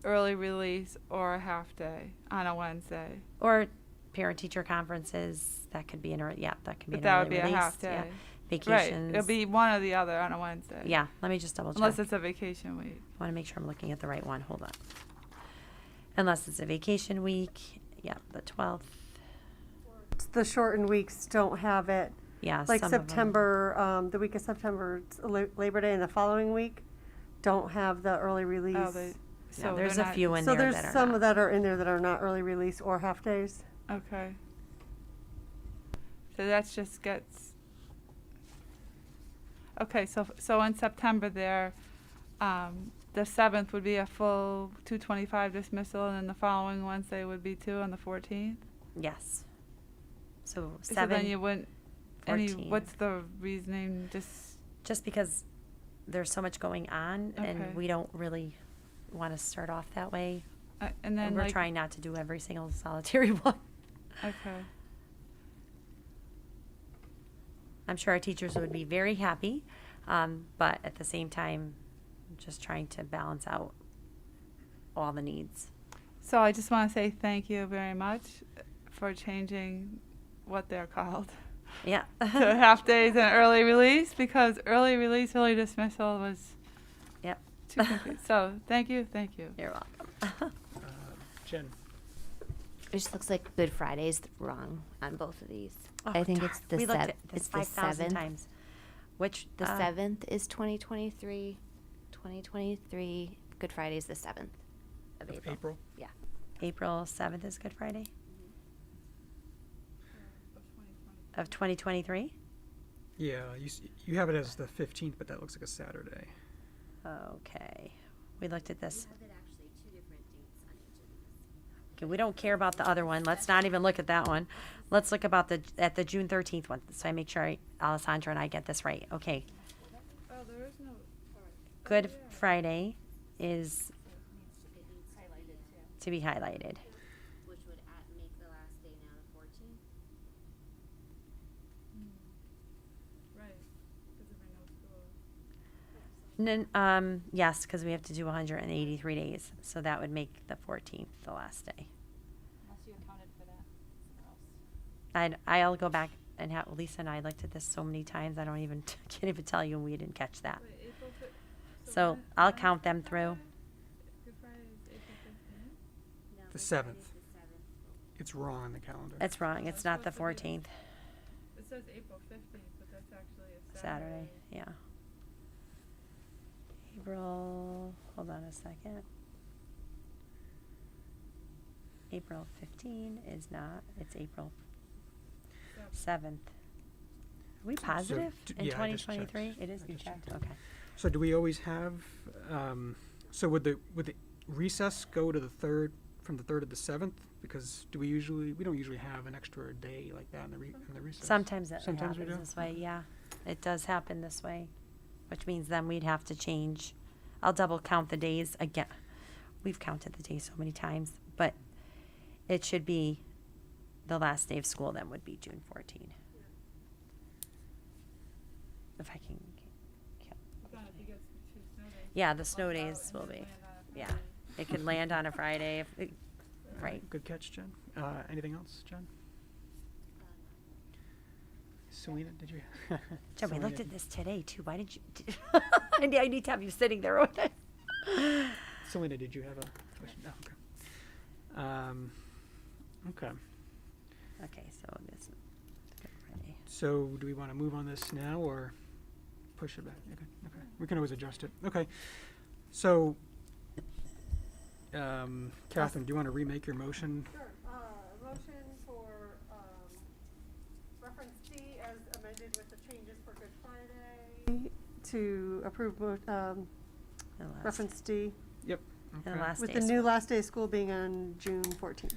early release or a half day on a Wednesday. Or parent-teacher conferences, that could be an early, that could be But an that early would be release. a half day. Yeah. Vacations. Right, it'll be one or the other on a Wednesday. Yeah, let me just double check. Unless it's a vacation week. I want to make sure I'm looking at the right one. Hold on. Unless it's a vacation week. Yeah, the 12th. The shortened weeks don't have it. Yeah, Like some of 'em. September, the week of September, it's Labor Day, and the following week don't have the early release. Oh, they, Yeah, so there's they're a not- few in So there there's that are some not. that are in there that are not early release or half days. Okay. So that's just gets. Okay, so in September there, the 7th would be a full 225 dismissal, and then the following Wednesday would be 2 on the 14th. Yes. So So 7, then you wouldn't. 14. What's the reasoning? Just because there's so much going on, Okay. and we don't really want to start off that way. And then we're like, trying not to do every single solitary one. Okay. I'm sure our teachers would be very happy, but at the same time, just trying to balance out all the needs. So I just want to say thank you very much for changing what they're called. Yeah. To half days and early release, because early release, early dismissal was Yep. too confusing. So thank you. You're welcome. Jen? It just looks like Good Friday's wrong on both of these. Oh, I think darn. it's the We looked 7th. at this It's the 5,000 7th. times. Which The 7th is 2023. 2023. Good Friday is the 7th of April. Yeah. April 7th is Good Friday? Of 2023? Yeah, you have it as the 15th, but that looks like a Saturday. Okay. We looked at this. Okay, we don't care about the other one. Let's not even look at that one. Let's look about at the June 13th one, so I make sure Alessandra and I get this right. Okay. Oh, there is no. Good Friday is to be highlighted. Which would make the last day now the 14th. Right. Because if I know school. Yes, because we have to do 183 days, so that would make the 14th the last day. Unless you accounted for that somewhere else. I'll go back and have Lisa and I looked at this so many times. I don't even can't even tell you, and we didn't catch that. Wait, April So I'll count them through. Good Friday is April 15th. The 7th. It's wrong on the calendar. It's wrong. It's not the 14th. It says April 15th, but that's actually a Saturday. Yeah. April. Hold on a second. April 15 is not. It's April 7th. Are we positive in yeah, I just checked. 2023? It is. I You just checked. checked. Okay. So do we always have, so would the recess go to the 3rd, from the 3rd to the 7th? Because we don't usually have an extra day like that in the recess. Sometimes it Sometimes we happens do? this way. Yeah, it does happen this way, which means then we'd have to change. I'll double count the days again. We've counted the days so many times, but it should be the last day of school. Then would be June 14. If I can. Yeah, the snow days will be. Yeah, it could land on a Friday. If it, right. Good catch, Jen. Anything else, Jen? Selena, did you? Jen, we Selena, looked at this today too. Why didn't you? I need to have you sitting there with it. Selena, did you have a question? No, okay. Okay. Okay, so this Good Friday. So do we want to move on this now or push it back? Okay. We can always adjust it. Okay. So, Catherine, do you want to remake your motion? Sure. Motion for reference C as amended with the changes for Good Friday to approve reference D Yep. And the last with day the of new school. last day of school being on June 14th.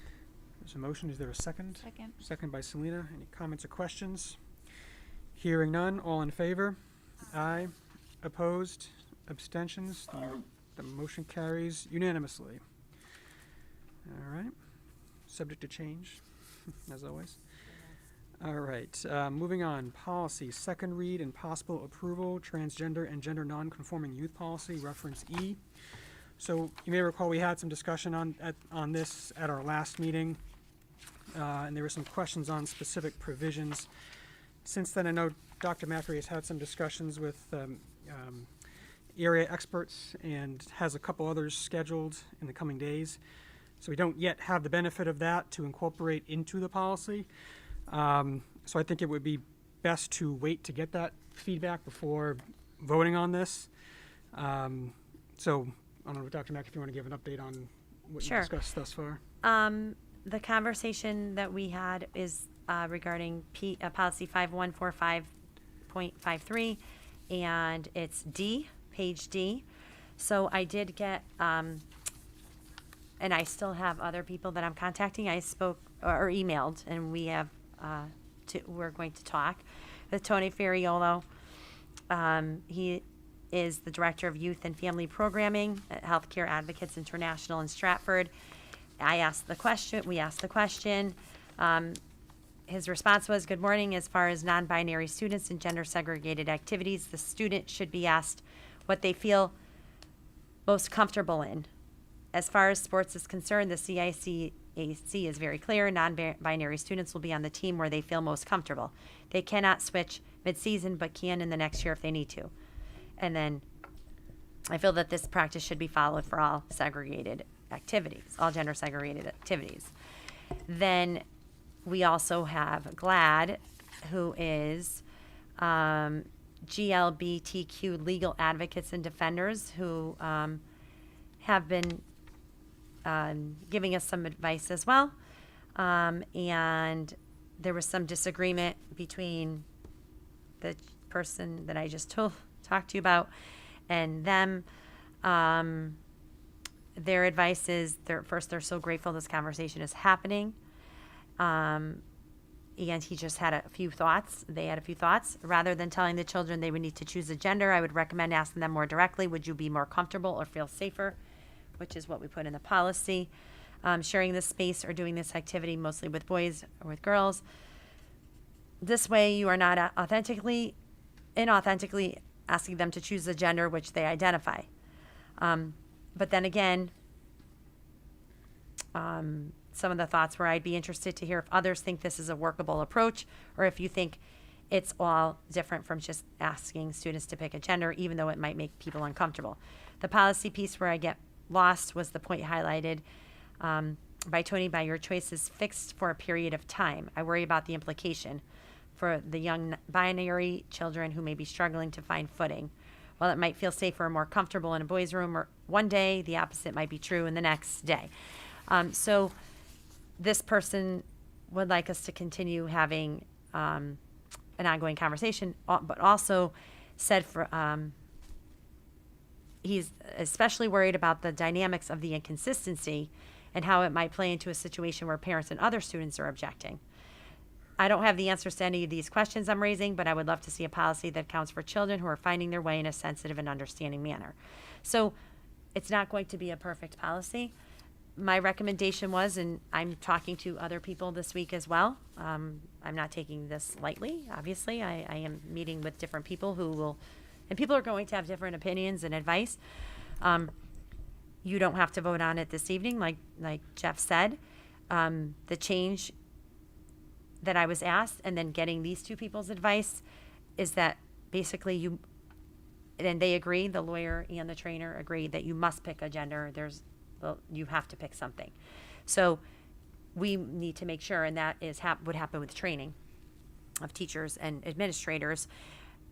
There's a motion. Is there a second? Second. Second by Selena. Any comments or questions? Hearing none. All in favor? Aye. Opposed? Abstentions? The motion carries unanimously. All right. Subject to change, as always. All right. Moving on. Policy. Second read and possible approval. Transgender and gender non-conforming youth policy. Reference E. So you may recall we had some discussion on this at our last meeting, and there were some questions on specific provisions. Since then, I know Dr. Maffrey has had some discussions with area experts and has a couple others scheduled in the coming days. So we don't yet have the benefit of that to incorporate into the policy. So I think it would be best to wait to get that feedback before voting on this. So I don't know, Dr. Mack, if you want to give an update on what Sure. you discussed thus far. The conversation that we had is regarding policy 5145.53, and it's D, page D. So I did get, and I still have other people that I'm contacting. I spoke or emailed, and we have, we're going to talk with Tony Ferriolo. He is the Director of Youth and Family Programming at Healthcare Advocates International in Stratford. We asked the question. His response was, "Good morning. As far as non-binary students and gender-segregated activities, the student should be asked what they feel most comfortable in. As far as sports is concerned, the CICAC is very clear. Non-binary students will be on the team where they feel most comfortable. They cannot switch mid-season, but can in the next year if they need to. And then I feel that this practice should be followed for all segregated activities, all gender segregated activities." Then we also have GLAD, who is GLBTQ Legal Advocates and Defenders, who have been giving us some advice as well. And there was some disagreement between the person that I just talked to you about and them. Their advice is, first, they're so grateful this conversation is happening. And he just had a few thoughts. They had a few thoughts. Rather than telling the children they would need to choose a gender, I would recommend asking them more directly, would you be more comfortable or feel safer? Which is what we put in the policy. Sharing this space or doing this activity mostly with boys or with girls. This way you are not inauthentically asking them to choose a gender which they identify. But then again, some of the thoughts were, I'd be interested to hear if others think this is a workable approach, or if you think it's all different from just asking students to pick a gender, even though it might make people uncomfortable. The policy piece where I get lost was the point highlighted by Tony, by your choice is fixed for a period of time. I worry about the implication for the young binary children who may be struggling to find footing. While it might feel safer or more comfortable in a boys' room or one day, the opposite might be true in the next day. So this person would like us to continue having an ongoing conversation, but also said he's especially worried about the dynamics of the inconsistency and how it might play into a situation where parents and other students are objecting. I don't have the answers to any of these questions I'm raising, but I would love to see a policy that accounts for children who are finding their way in a sensitive and understanding manner. So it's not going to be a perfect policy. My recommendation was, and I'm talking to other people this week as well, I'm not taking this lightly, obviously. I am meeting with different people who will, and people are going to have different opinions and advice. You don't have to vote on it this evening, like Jeff said. The change that I was asked, and then getting these two people's advice, is that basically and they agree, the lawyer and the trainer agree, that you must pick a gender. You have to pick something. So we need to make sure, and that is would happen with training of teachers and administrators,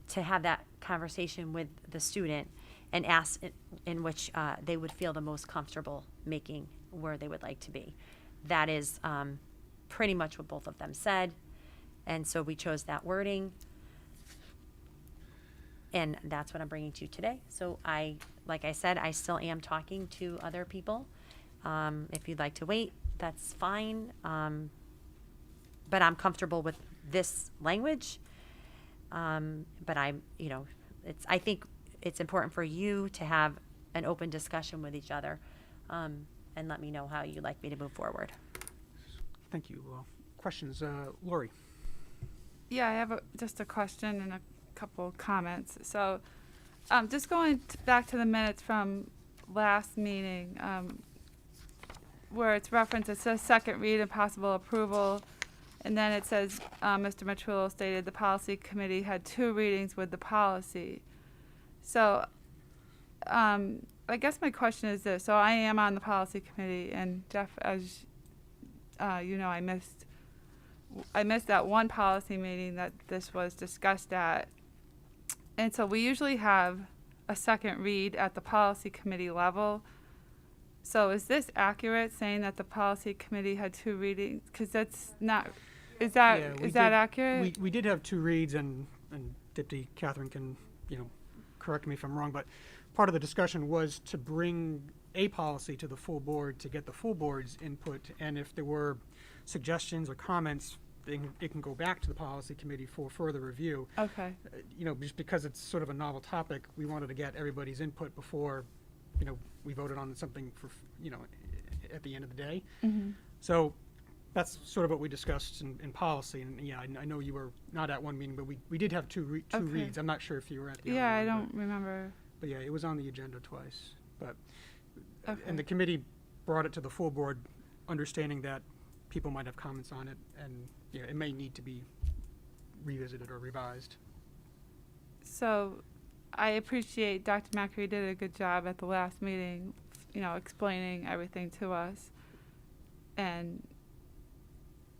to have that conversation with the student and ask in which they would feel the most comfortable making where they would like to be. That is pretty much what both of them said, and so we chose that wording, and that's what I'm bringing to you today. So like I said, I still am talking to other people. If you'd like to wait, that's fine, but I'm comfortable with this language. But I think it's important for you to have an open discussion with each other, and let me know how you'd like me to move forward. Thank you. Questions? Lori? Yeah, I have just a question and a couple comments. So just going back to the minutes from last meeting, where it's referenced, it says second read and possible approval. And then it says, Mr. Matrillo stated the policy committee had 2 readings with the policy. So I guess my question is this. So I am on the policy committee, and Jeff, as you know, I missed that one policy meeting that this was discussed at. And so we usually have a second read at the policy committee level. So is this accurate, saying that the policy committee had 2 readings? Because that's not, is that accurate? We did have 2 reads, and Deputy Catherine can, correct me if I'm wrong, but part of the discussion was to bring a policy to the full board to get the full board's input, and if there were suggestions or comments, it can go back to the policy committee for further review. Okay. Just because it's sort of a novel topic, we wanted to get everybody's input before, we voted on something for, at the end of the day. Mm-hmm. So that's sort of what we discussed in policy. And yeah, I know you were not at one meeting, but we did have two Okay. reads. I'm not sure if you were at the Yeah, other I one, don't remember. But yeah, it was on the agenda twice. But Okay. and the committee brought it to the full board, understanding that people might have comments on it, and it may need to be revisited or revised. So I appreciate Dr. Macri did a good job at the last meeting, explaining everything to us. And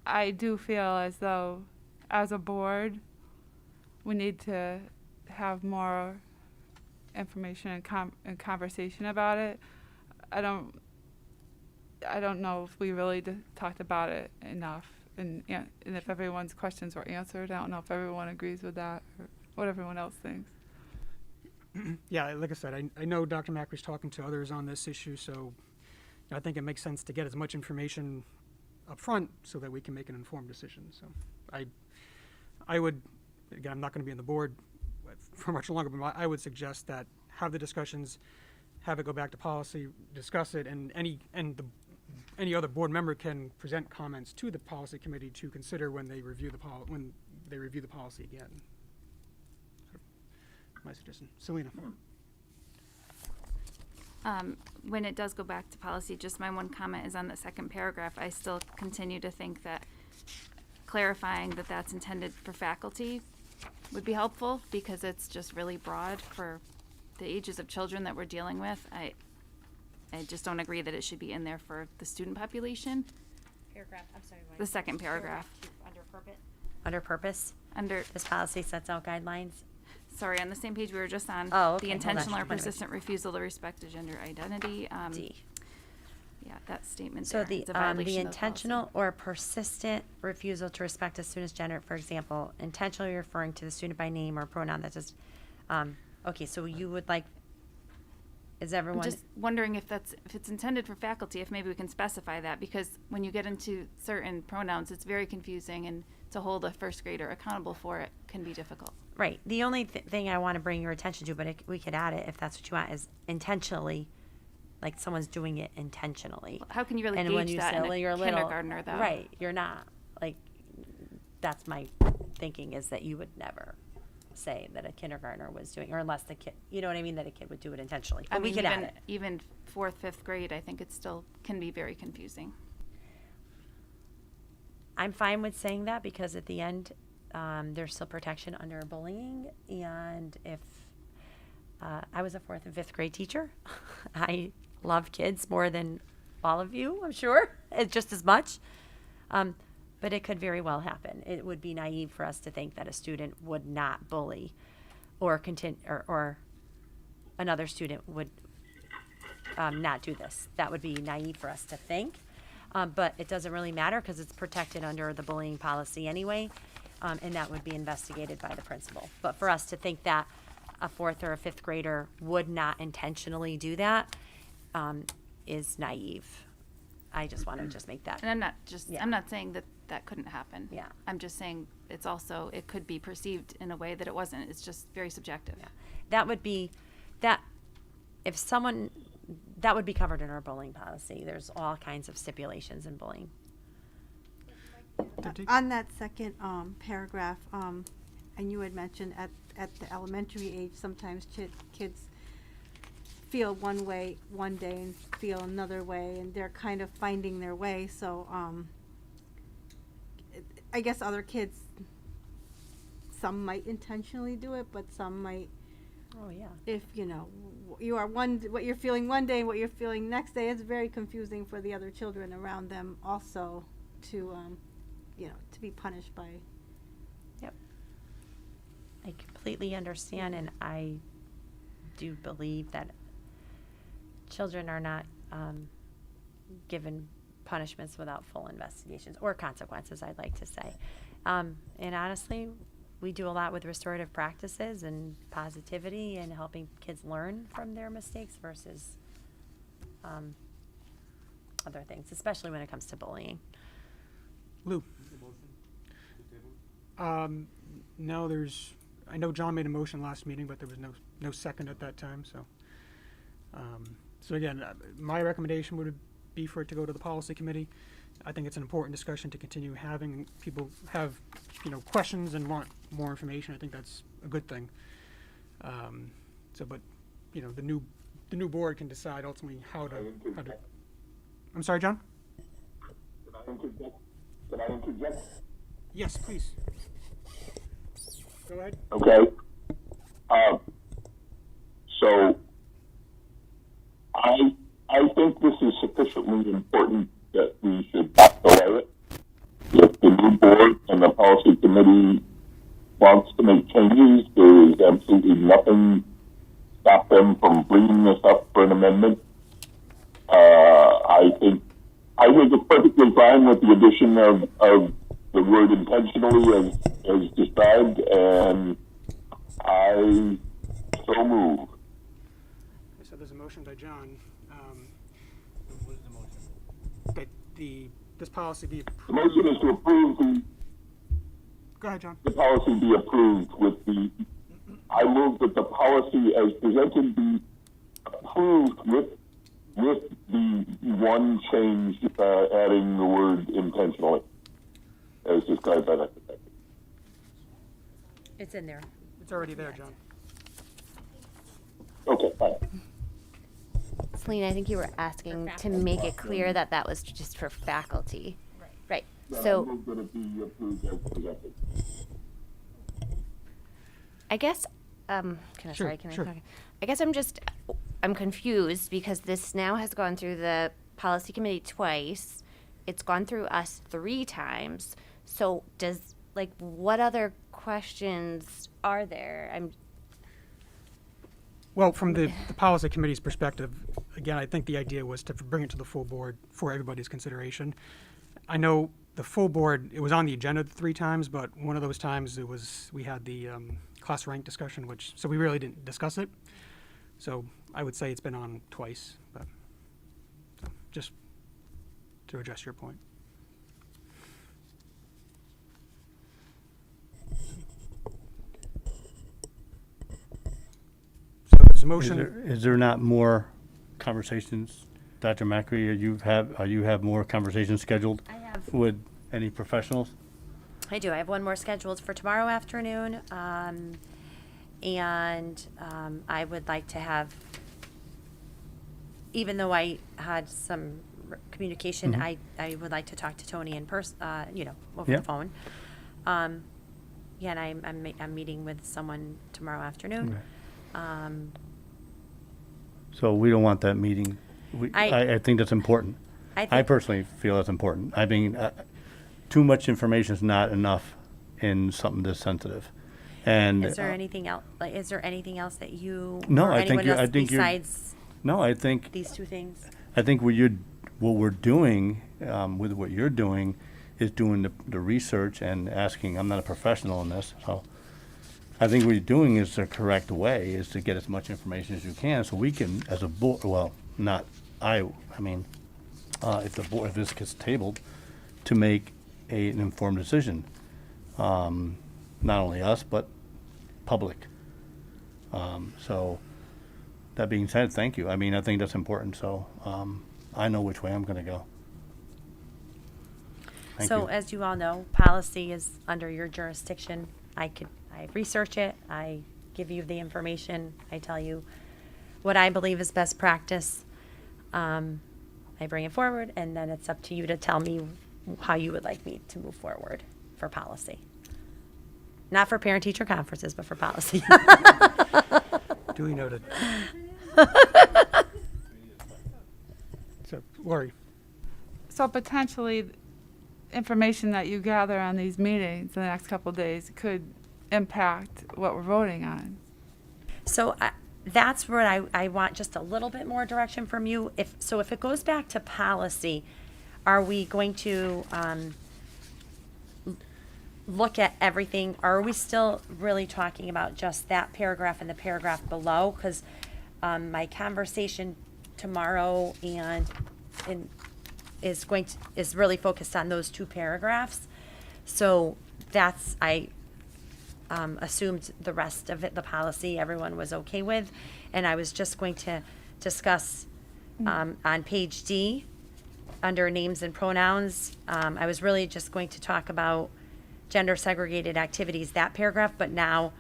I do feel as though, as a board, we need to have more information and conversation about it. I don't know if we really talked about it enough, and if everyone's questions were answered. I don't know if everyone agrees with that or what everyone else thinks. Yeah, like I said, I know Dr. Macri's talking to others on this issue, so I think it makes sense to get as much information up front so that we can make an informed decision. So I would, again, I'm not going to be on the board for much longer, but I would suggest that have the discussions, have it go back to policy, discuss it, and any other board member can present comments to the policy committee to consider when they review the policy again. My suggestion. Selena. When it does go back to policy, just my one comment is on the second paragraph. I still continue to think that clarifying that that's intended for faculty would be helpful, because it's just really broad for the ages of children that we're dealing with. I just don't agree that it should be in there for the student population. Paragraph, I'm sorry. The second paragraph. Under purpose? This policy sets out guidelines. Sorry, on the same page we were just on. Oh, okay. The Hold on. intentional or persistent refusal to respect a gender identity. D. Yeah, that statement So there. the It's a violation of the intentional policy. or persistent refusal to respect a student's gender, for example, intentionally referring to the student by name or pronoun that does, okay, so you would like, is I'm everyone? just wondering if it's intended for faculty, if maybe we can specify that, because when you get into certain pronouns, it's very confusing, and to hold a first grader accountable for it can be difficult. Right. The only thing I want to bring your attention to, but we could add it if that's what you want, is intentionally, like someone's doing it intentionally. How can you really And gauge when you that say, in well, a you're kindergartner, little, though? right? You're not. Like, that's my thinking, is that you would never say that a kindergartner was doing, or unless the kid, you know what I mean, that a kid would do it intentionally. But we could add it. Even 4th, 5th grade, I think it still can be very confusing. I'm fine with saying that, because at the end, there's still protection under bullying. And if I was a 4th and 5th grade teacher, I love kids more than all of you, I'm sure, just as much. But it could very well happen. It would be naive for us to think that a student would not bully, or or another student would not do this. That would be naive for us to think. But it doesn't really matter, because it's protected under the bullying policy anyway, and that would be investigated by the principal. But for us to think that a 4th or a 5th grader would not intentionally do that is naive. I just want to just make that. And Yeah. I'm not saying that couldn't happen. Yeah. I'm just saying it could be perceived in a way that it wasn't. It's just very subjective. Yeah. That would be, that would be covered in our bullying policy. There's all kinds of stipulations in bullying. On that second paragraph, and you had mentioned at the elementary age, sometimes kids feel one way one day and feel another way, and they're kind of finding their way. So I guess other kids, some might intentionally do it, but some might Oh, yeah. If, you know, you are what you're feeling one day and what you're feeling next day, it's very confusing for the other children around them also to, you know, to be punished by. Yep. I completely understand, and I do believe that children are not given punishments without full investigations or consequences, I'd like to say. And honestly, we do a lot with restorative practices and positivity and helping kids learn from their mistakes versus other things, especially when it comes to bullying. Lou? No, I know John made a motion last meeting, but there was no second at that time, so. So again, my recommendation would be for it to go to the policy committee. I think it's an important discussion to continue having. People have, you know, questions and want more information. I think that's a good thing. But, you know, the new board can decide ultimately how to. I'm sorry, John? Can I interject? Yes, please. Go ahead. Okay. So I think this is sufficiently important that we should not delay it. If the new board and the policy committee wants to make changes, there is absolutely nothing stop them from bringing this up for an amendment. I think it's perfectly fine with the addition of the word intentionally as described, and I so move. So there's a motion by John. What is the motion? That this policy be approved. The motion is to approve Go ahead, John. the policy be approved with the, I move that the policy as presented be approved with the one change, adding the word intentionally, as described by that detective. It's in there. It's already there, John. Okay, fine. Celine, I think you were asking to make it clear that that was just for faculty. Right. So I move that it be approved as presented. I guess, Sure. I guess I'm confused because this now has gone through the policy committee twice. It's gone through us 3 times. So what other questions are there? Well, from the policy committee's perspective, again, I think the idea was to bring it to the full board for everybody's consideration. I know the full board, it was on the agenda 3 times, but one of those times we had the class rank discussion, so we really didn't discuss it. So I would say it's been on twice, but so just to address your point. So there's a motion. Is there not more conversations, Dr. Macri? You have more conversations scheduled? I have. With any professionals? I do. I have one more scheduled for tomorrow afternoon. I would like to have, even though I had some communication, Mhm. I would like to talk to Tony in person, over Yeah. the phone. And I'm meeting with someone tomorrow afternoon. Okay. So we don't want that meeting. I think that's important. I personally feel that's important. I mean, too much information is not enough in something this sensitive. And Is there anything else? Is there anything else that you No, or I think anyone you're- I else think you're- besides no, I think these 2 things? I think what we're doing with what you're doing is doing the research and asking. I'm not a professional in this, so I think what you're doing is the correct way, is to get as much information as you can, so we can, as a board. Well, not I mean, if the board, if this gets tabled, to make an informed decision. Not only us, but public. So that being said, thank you. I mean, I think that's important. So I know which way I'm going to go. Thank So you. as you all know, policy is under your jurisdiction. I research it, I give you the information, I tell you what I believe is best practice. I bring it forward, and then it's up to you to tell me how you would like me to move forward for policy. Not for parent-teacher conferences, but for policy. Duly noted. So, Lori. So potentially, information that you gather on these meetings in the next couple of days could impact what we're voting on. So that's where I want just a little bit more direction from you. If it goes back to policy, are we going to look at everything? Are we still really talking about just that paragraph and the paragraph below? Because my conversation tomorrow is really focused on those two paragraphs. So that's I assumed the rest of it, the policy, everyone was okay with, and I was just going to discuss on page D under names and pronouns. I was really just going to talk about gender segregated activities, that paragraph, but now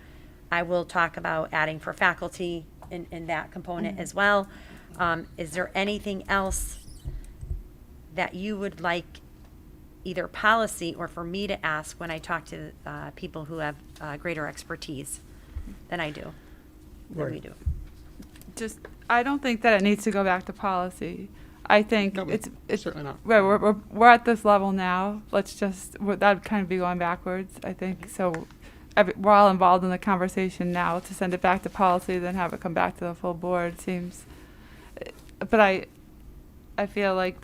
I will talk about adding for faculty in that component as well. Is there anything else that you would like either policy or for me to ask when I talk to people who have greater expertise than I do, than we do? Just, I don't think that it needs to go back to policy. I think No, it's certainly not. we're at this level now. Let's just, that'd kind of be going backwards, I think. So we're all involved in the conversation now. To send it back to policy, then have it come back to the full board seems, but I feel like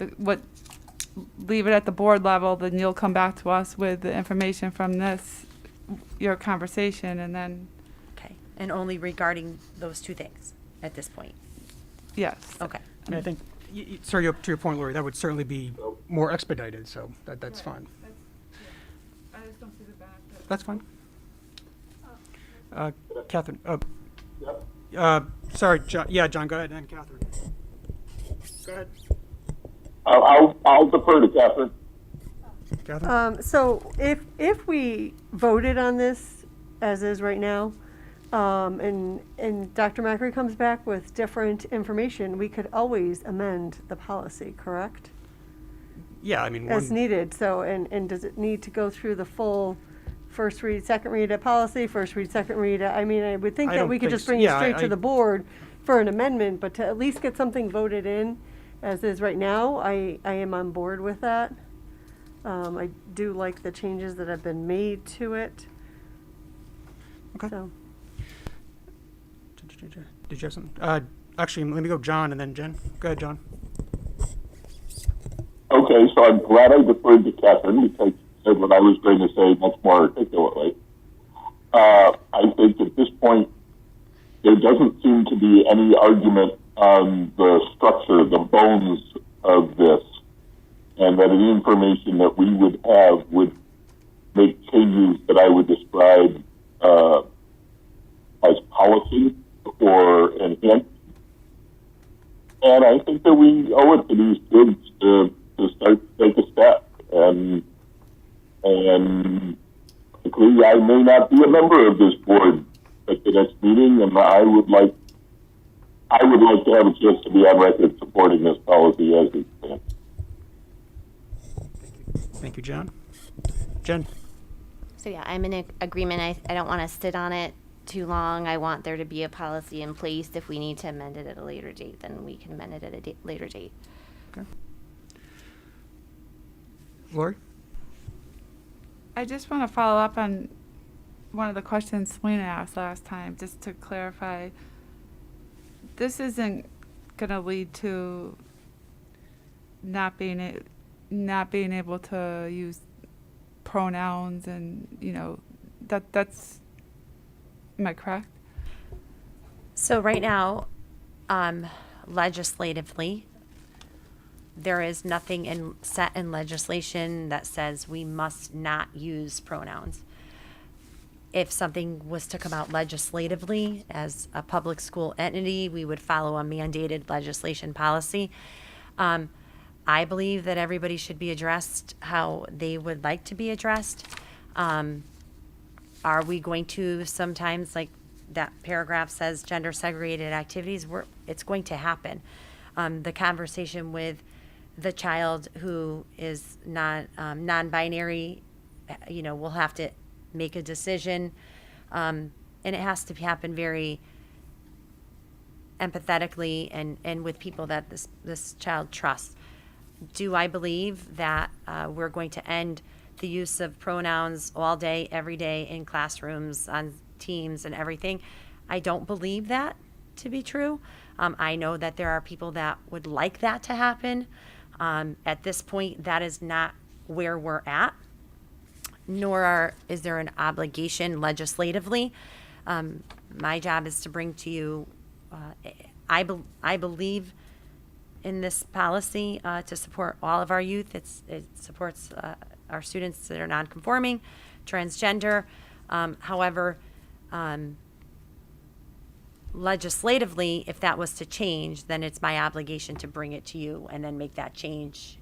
leave it at the board level, then you'll come back to us with the information from your conversation, and then. Okay, and only regarding those two things at this point? Yes. Okay. And I think, sorry, to your point, Lori, that would certainly be more expedited, so that's fine. I just don't see the benefit. That's fine. Catherine, sorry, John, John, go ahead, and Catherine. Go ahead. I'll defer to Catherine. Catherine? So if we voted on this as is right now, and Dr. Macri comes back with different information, we could always amend the policy, correct? Yeah, I mean, As needed, so, and does it need to go through the full first read, second read of policy, first read, second read? I mean, I would think I that don't we could think just so. bring it Yeah, straight to the board for an amendment, but to at least get something voted in as is right now, I am on board with that. I do like the changes that have been made to it. Okay. So, Did you have something? Actually, let me go John and then Jen. Go ahead, John. Okay, so I'm glad I deferred to Catherine because she said what I was going to say much more articulately. I think at this point, there doesn't seem to be any argument on the structure, the bones of this, and that any information that we would have would make changes that I would describe as policy or enhanced. And I think that we owe it to these kids to start to take a step. And frankly, I may not be a member of this board at the next meeting, and I would like to have a chance to be on record supporting this policy as it stands. Thank you, John. Jen? So yeah, I'm in agreement. I don't want to sit on it too long. I want there to be a policy in place. If we need to amend it at a later date, then we can amend it at a later date. Okay. Lori? I just want to follow up on one of the questions Selena asked last time, just to clarify. This isn't going to lead to not being able to use pronouns, and that's. Am I correct? So right now, legislatively, there is nothing set in legislation that says we must not use pronouns. If something was to come out legislatively as a public school entity, we would follow a mandated legislation policy. I believe that everybody should be addressed how they would like to be addressed. Are we going to sometimes, like that paragraph says, gender segregated activities? It's going to happen. The conversation with the child who is not non-binary, we'll have to make a decision, and it has to happen very empathetically and with people that this child trusts. Do I believe that we're going to end the use of pronouns all day, every day in classrooms, on teams and everything? I don't believe that to be true. I know that there are people that would like that to happen. At this point, that is not where we're at, nor is there an obligation legislatively. My job is to bring to you, I believe in this policy to support all of our youth. It supports our students that are nonconforming, transgender. However, legislatively, if that was to change, then it's my obligation to bring it to you and then make that change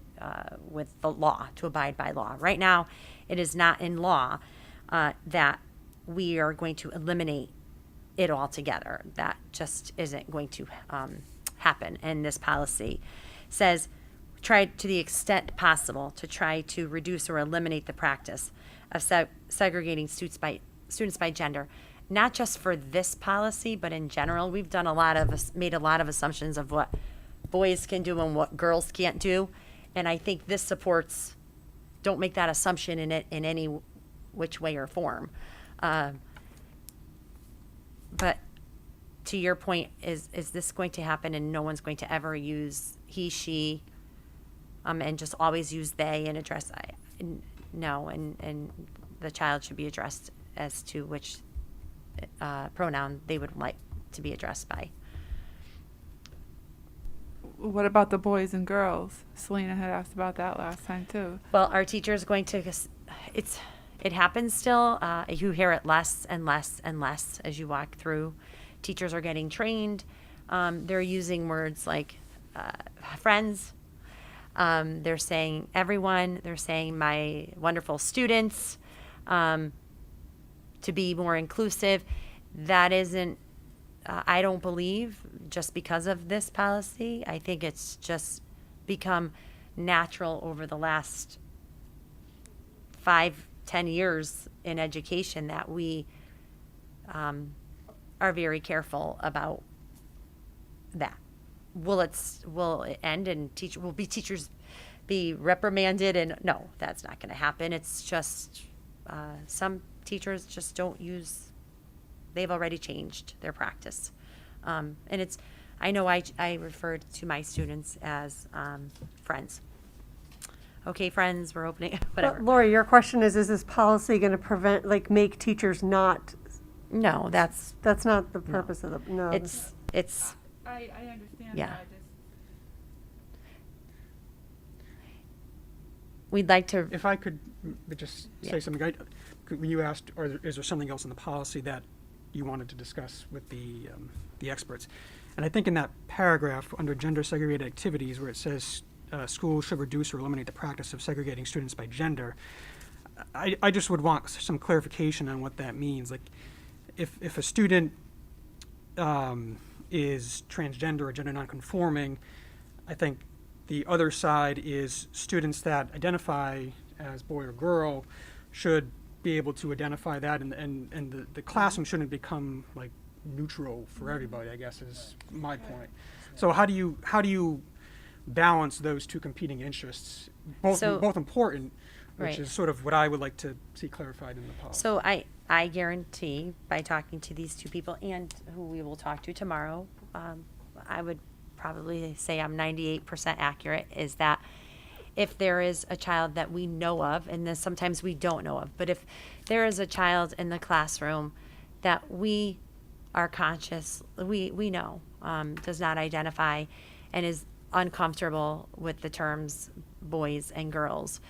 with the law, to abide by law. Right now, it is not in law that we are going to eliminate it altogether. That just isn't going to happen. And this policy says, try to the extent possible to try to reduce or eliminate the practice of segregating students by gender. Not just for this policy, but in general. We've done made a lot of assumptions of what boys can do and what girls can't do. And I think this supports, don't make that assumption in it in any which way or form. But to your point, is this going to happen and no one's going to ever use he, she, and just always use they and address, no, and the child should be addressed as to which pronoun they would like to be addressed by. What about the boys and girls? Selena had asked about that last time too. Well, our teacher is going to, it happens still. You hear it less and less and less as you walk through. Teachers are getting trained. They're using words like friends. They're saying everyone. They're saying my wonderful students. To be more inclusive. That isn't, I don't believe, just because of this policy. I think it's just become natural over the last 5-10 years in education that we are very careful about that. Will it end and teachers be reprimanded? And no, that's not going to happen. It's just some teachers just don't use, they've already changed their practice. And I know I referred to my students as friends. Okay, friends, we're opening, whatever. But Lori, your question is this policy going to prevent, make teachers not? No, that's not the purpose of the, no. It's. I understand Yeah. that. We'd like to. If I could just say something, when you asked, is there something else in the policy that you wanted to discuss with the experts? And I think in that paragraph under gender segregated activities where it says schools should reduce or eliminate the practice of segregating students by gender, I just would want some clarification on what that means. Like if a student is transgender or gender nonconforming, I think the other side is students that identify as boy or girl should be able to identify that, and the classroom shouldn't become like neutral for everybody, I guess is my point. So how do you balance those two competing interests, both important, which Right. is sort of what I would like to see clarified in the policy. So I guarantee by talking to these two people and who we will talk to tomorrow, I would probably say I'm 98% accurate, is that if there is a child that we know of, and then sometimes we don't know of, but if there is a child in the classroom that we are conscious, we know, does not identify and is uncomfortable with the terms boys and girls,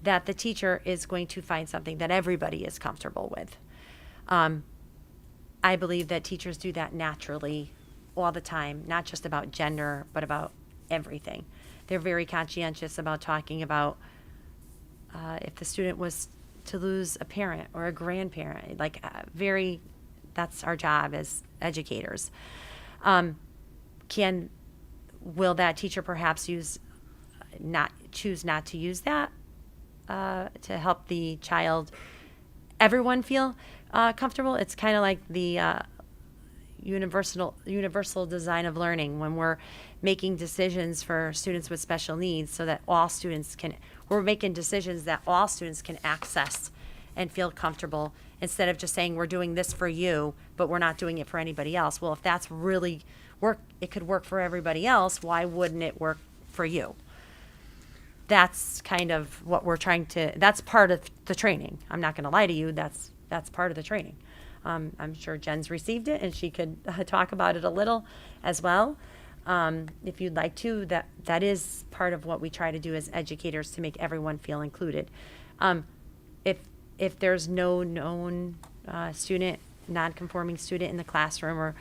that the teacher is going to find something that everybody is comfortable with. I believe that teachers do that naturally all the time, not just about gender, but about everything. They're very conscientious about talking about if the student was to lose a parent or a grandparent, that's our job as educators. Will that teacher perhaps choose not to use that to help the child, everyone feel comfortable? It's kind of like universal design of learning, when we're making decisions for students with special needs so that we're making decisions that all students can access and feel comfortable, instead of just saying we're doing this for you, but we're not doing it for anybody else. Well, if that's really it could work for everybody else, why wouldn't it work for you? That's kind of what we're that's part of the training. I'm not gonna lie to you, that's part of the training. I'm sure Jen's received it and she could talk about it a little as well. If you'd like to, that is part of what we try to do as educators, to make everyone feel included. If there's no known non-conforming student in the classroom or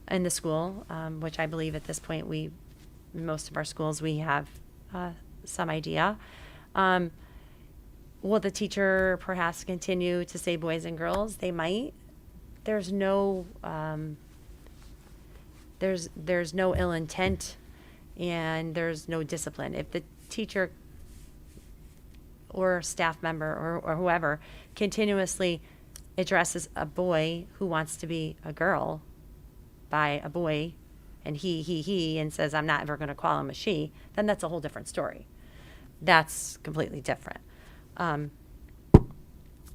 in the school, which I believe at this point most of our schools, we have some idea. Will the teacher perhaps continue to say boys and girls? They might. There's no ill intent, and there's no discipline. If the teacher or staff member or whoever continuously addresses a boy who wants to be a girl by a boy, and he, and says, I'm not ever going to call him a she, then that's a whole different story. That's completely different. And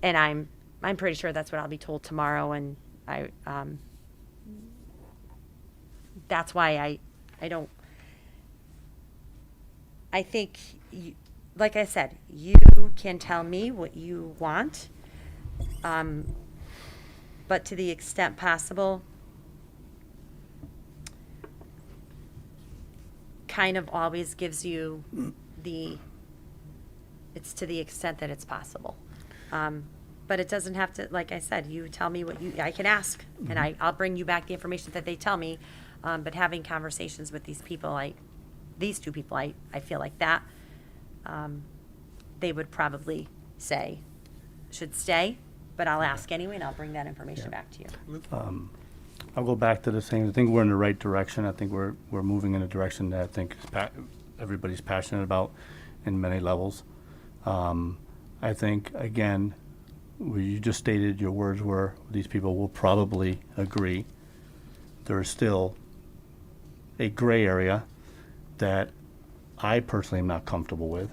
I'm pretty sure that's what I'll be told tomorrow, and that's why I think, like I said, you can tell me what you want, but to the extent possible, kind of always gives you it's to the extent that it's possible. But it doesn't have to, like I said, you tell me I can ask, and I'll bring you back the information that they tell me. But having conversations with these two people, I feel like that, they would probably say should stay, but I'll ask anyway, and I'll bring that information back to you. I'll go back to the same. I think we're in the right direction. I think we're moving in a direction that I think everybody's passionate about in many levels. I think, again, you just stated, your words were, these people will probably agree. There is still a gray area that I personally am not comfortable with.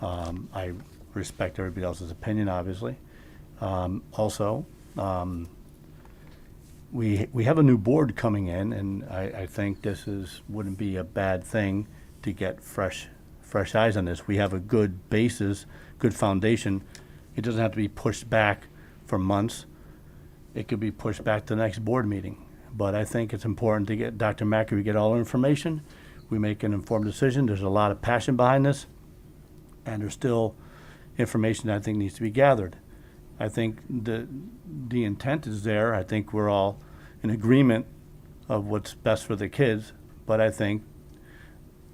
I respect everybody else's opinion, obviously. Also, we have a new board coming in, and I think this wouldn't be a bad thing to get fresh eyes on this. We have a good basis, good foundation. It doesn't have to be pushed back for months. It could be pushed back to the next board meeting. But I think it's important to get Dr. Macri, we get all our information. We make an informed decision. There's a lot of passion behind this, and there's still information that I think needs to be gathered. I think the intent is there. I think we're all in agreement of what's best for the kids, but I think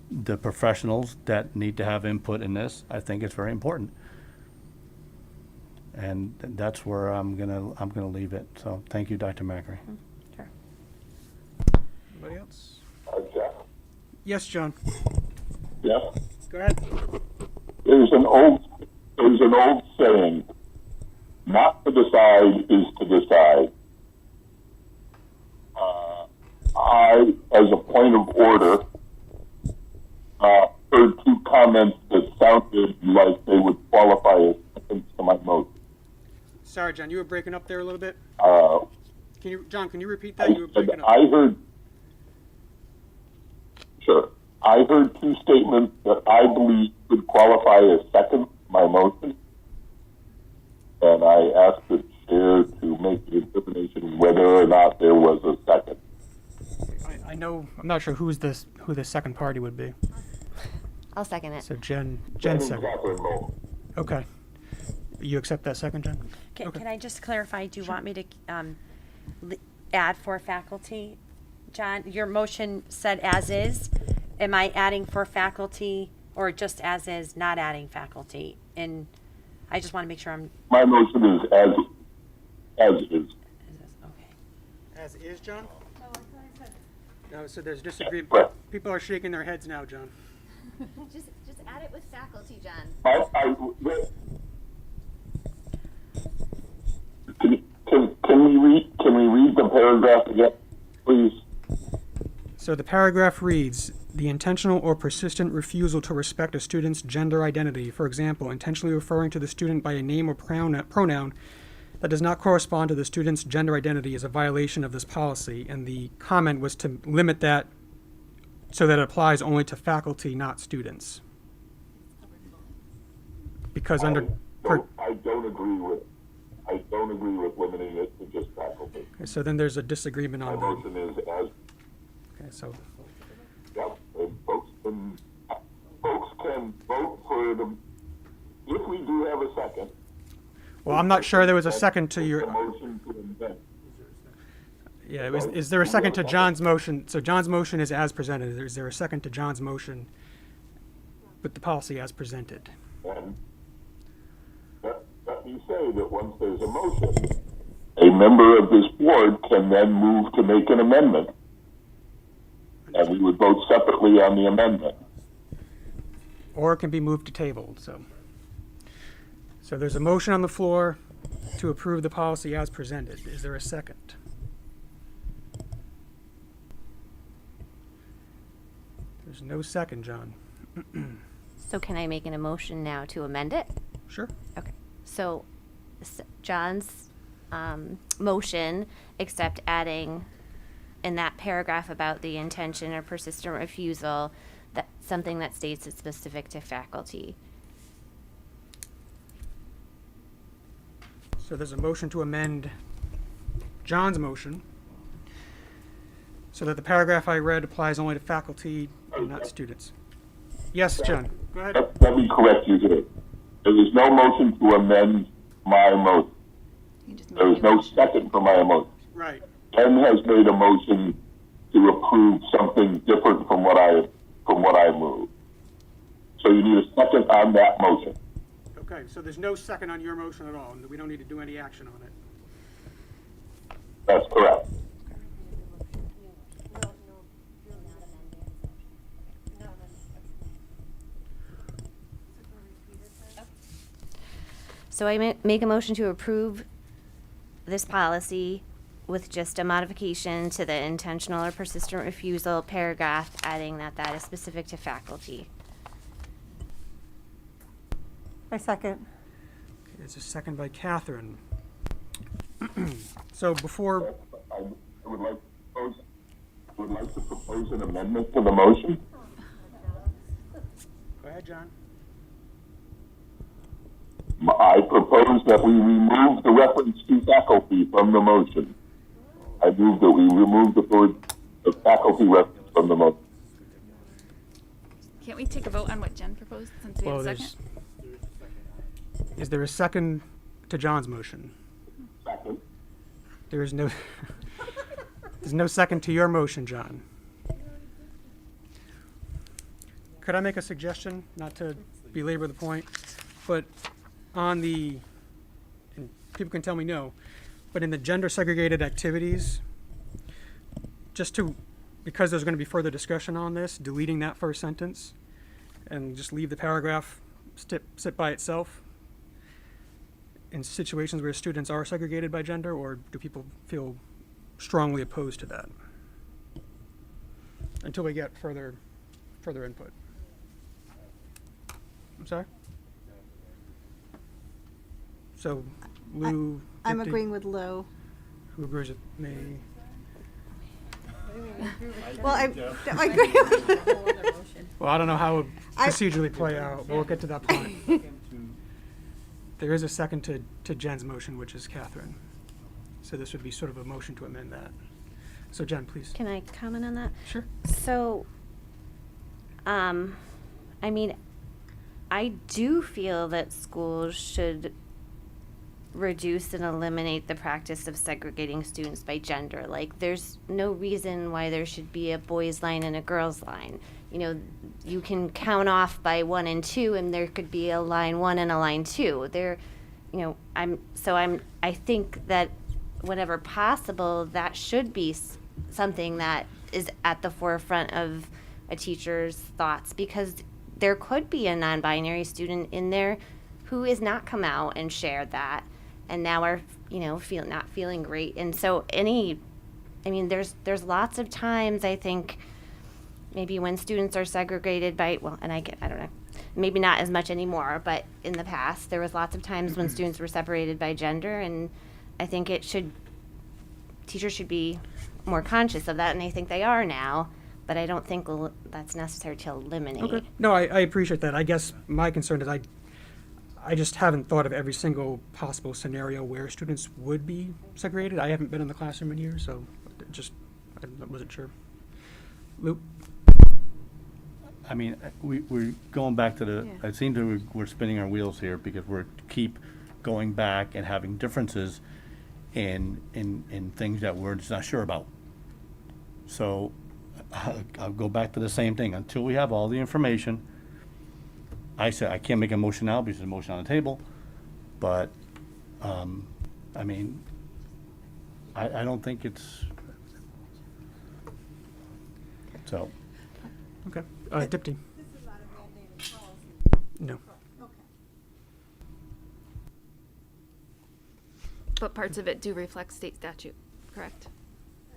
the professionals that need to have input in this, I think it's very important. And that's where I'm gonna leave it. So thank you, Dr. Macri. Sure. Anybody else? Jack? Yes, John. Yeah. Go ahead. There's an old saying, not to decide is to decide. I, as a point of order, heard two comments that sounded like they would qualify as seconds to my motion. Sorry, John, you were breaking up there a little bit. John, can you repeat that? You were breaking up. I heard two statements that I believe could qualify as second to my motion, and I asked the chair to make the determination whether or not there was a second. I'm not sure who the second party would be. I'll second it. So Jen second. Okay. You accept that second, Jen? Can I just clarify, do you want me to add for faculty? John, your motion said as is. Am I adding for faculty, or just as is, not adding faculty? And I just want to make sure My motion is as is. Okay. As is, John? No, so there's disagreement. People are shaking their heads now, John. Just add it with faculty, John. Can we read the paragraph again? please. So the paragraph reads, the intentional or persistent refusal to respect a student's gender identity, for example, intentionally referring to the student by a name or pronoun that does not correspond to the student's gender identity, is a violation of this policy. And the comment was to limit that so that it applies only to faculty, not students. Because I don't agree with limiting it to just faculty. Okay, so then there's a disagreement My on motion is as, Okay, so yep, and folks can vote for the, if we do have a second. well, I'm not sure there was a second to your. The motion to amend. Yeah, is there a second to John's motion? So John's motion is as presented. Is there a second to John's motion with the policy as presented? And let me say that once there's a motion, a member of this board can then move to make an amendment. And we would vote separately on the amendment. Or it can be moved to table, so. So there's a motion on the floor to approve the policy as presented. Is there a second? There's no second, John. So can I make an emotion now to amend it? Sure. Okay. So John's motion, except adding in that paragraph about the intention or persistent refusal, that something that states it's specific to faculty. So there's a motion to amend John's motion so that the paragraph I read applies only to faculty and not students. Yes, John, go ahead. Let me correct you here. There is no motion to amend my motion. There is no second for my motion. Right. Ken has made a motion to approve something different from what I moved. So you need a second on that motion. Okay, so there's no second on your motion at all, and we don't need to do any action on it. That's correct. So I make a motion to approve this policy with just a modification to the intentional or persistent refusal paragraph, adding that that is specific to faculty. I second. Okay, there's a second by Catherine. So before, I would like to propose an amendment to the motion. go ahead, John. I propose that we remove the reference to faculty from the motion. I move that we remove the faculty reference from the motion. Can't we take a vote on what Jen proposed since we Well, have a second? Is there a second to John's motion? Second. There is no, there's no second to your motion, John. Could I make a suggestion, not to belabor the point, but on the, and people can tell me no, but in the gender segregated activities, just to, because there's going to be further discussion on this, deleting that first sentence and just leave the paragraph sit by itself in situations where students are segregated by gender, or do people feel strongly opposed to that until we get further input? I'm sorry? So Lou, I'm Dipti, agreeing with Lou. who agrees with me? Well, I agree with Well, I don't know how it would procedurally play out, but we'll get to that point. There is a second to Jen's motion, which is Catherine. So this would be sort of a motion to amend that. So Jen, please. Can I comment on that? Sure. So, I mean, I do feel that schools should reduce and eliminate the practice of segregating students by gender. Like, there's no reason why there should be a boys' line and a girls' line. You know, you can count off by 1 and 2, and there could be a line 1 and a line 2. There, you know, I think that whenever possible, that should be something that is at the forefront of a teacher's thoughts, because there could be a non-binary student in there who is not come out and shared that, and now are, you know, not feeling great. And so any I mean, there's lots of times, I think, maybe when students are segregated by, well, and I don't know, maybe not as much anymore, but in the past, there was lots of times when students were separated by gender, and I think teachers should be more conscious of that, and I think they are now, but I don't think that's necessary to eliminate. Okay. No, I appreciate that. I guess my concern is I just haven't thought of every single possible scenario where students would be segregated. I haven't been in the classroom in years, so I wasn't sure. Lou? I mean, we're going back to it seems that we're spinning our wheels here because we're keep going back and having differences in things that we're just not sure about. So I'll go back to the same thing. Until we have all the information, I said I can't make a motion now because there's a motion on the table, but I mean, I don't think it's so. Okay. Deputy. No. But parts of it do reflect state statute, correct?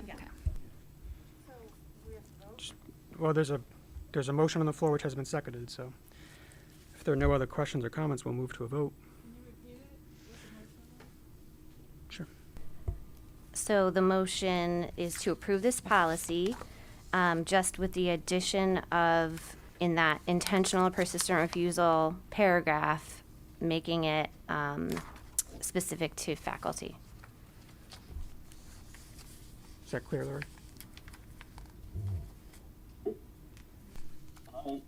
Yeah. Okay. Well, there's a motion on the floor which has been seconded, so if there are no other questions or comments, we'll move to a vote. Sure. So the motion is to approve this policy, just with the addition of, in that intentional or persistent refusal paragraph, making it specific to faculty. Is that clear, Lori? I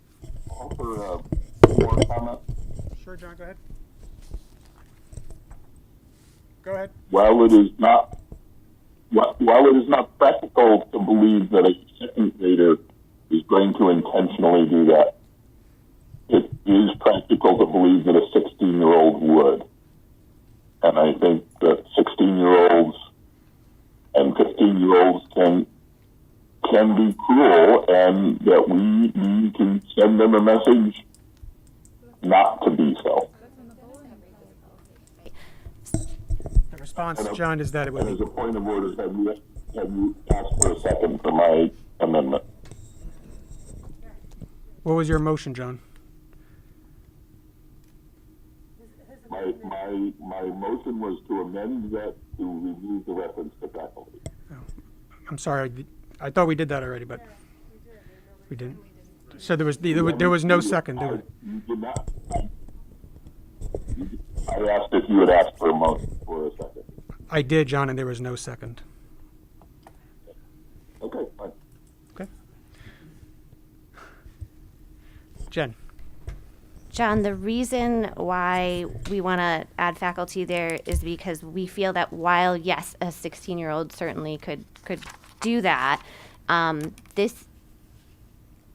offer more comment. Sure, John, go ahead. Go ahead. While it is not practical to believe that a second grader is going to intentionally do that, it is practical to believe that a 16-year-old would. And I think that 16-year-olds and 15-year-olds can be cruel, and that we need to send them a message not to be so. The response, John, is that it would And as be. a point of order, have you asked for a second for my amendment? What was your motion, John? My motion was to amend that to remove the reference to faculty. I'm sorry, I thought we did that already, but we didn't. So there was no second. You did not. I asked if you had asked for a motion for a second. I did, John, and there was no second. Okay, fine. Okay. Jen? John, the reason why we want to add faculty there is because we feel that while, yes, a 16-year-old certainly could do that, this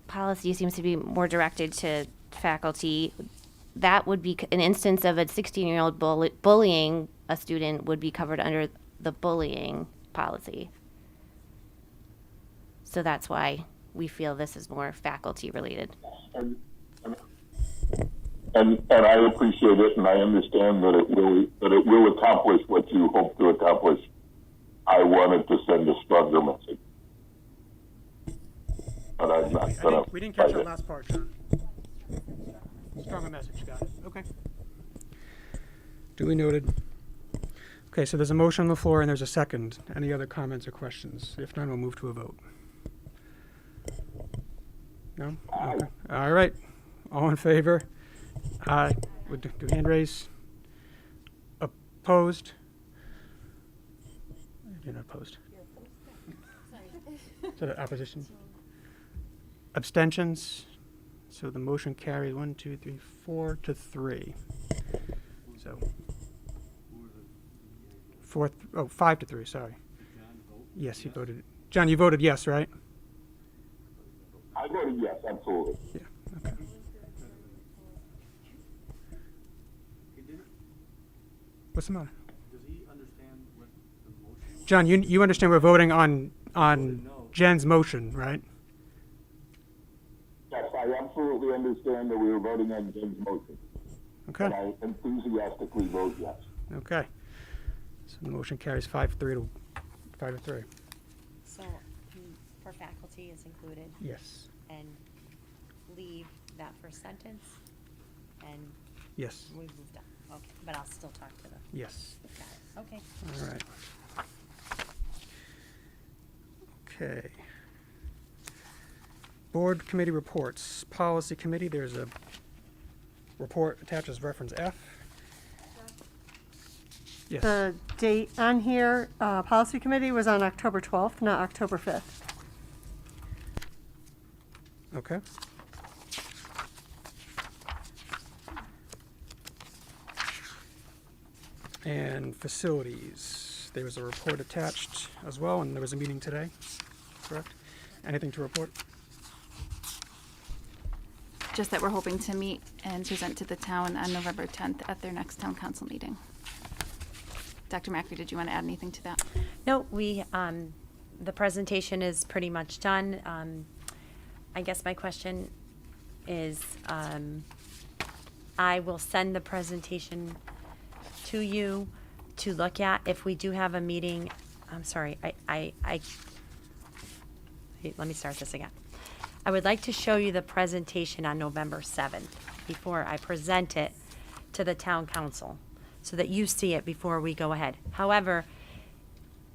policy seems to be more directed to faculty. That would be an instance of a 16-year-old bullying a student would be covered under the bullying policy. So that's why we feel this is more faculty related. And I appreciate it, and I understand that it will accomplish what you hope to accomplish. I wanted to send a stronger message, but I'm not gonna. We didn't catch that last part, John. Stronger message, got it. Okay. Duly noted. Okay, so there's a motion on the floor and there's a second. Any other comments or questions? If not, we'll move to a vote. No? Okay. All right. All in favor? Aye. Would do hand raise? Opposed? You're not opposed. So the opposition? Abstentions? So the motion carries 1, 2, 3, 4 to 3. So 5 to 3, sorry. Yes, he voted. John, you voted yes, right? I voted yes, absolutely. Yeah, okay. What's the matter? Does he understand what the motion? John, you understand we're voting on Jen's motion, right? Yes, I absolutely understand that we were voting on Jen's motion. Okay. And I enthusiastically vote yes. Okay. So the motion carries 5-3 to 5 to 3. for faculty is included. Yes. And leave that first sentence, and Yes. we moved on. Okay, but I'll still talk to them. Yes. Got it. Okay. All right. Okay. Board committee reports. Policy committee, there's a report attached as reference F. Yes. The date on here, policy committee was on October 12th, not October 5th. Okay. And facilities, there was a report attached as well, and there was a meeting today, correct? Anything to report? Just that we're hoping to meet and present to the town on November 10th at their next town council meeting. Dr. Macri, did you want to add anything to that? No, the presentation is pretty much done. I guess my question is, I will send the presentation to you to look at. If we do have a meeting, I'm sorry, hey, let me start this again. I would like to show you the presentation on November 7th before I present it to the town council, so that you see it before we go ahead. However,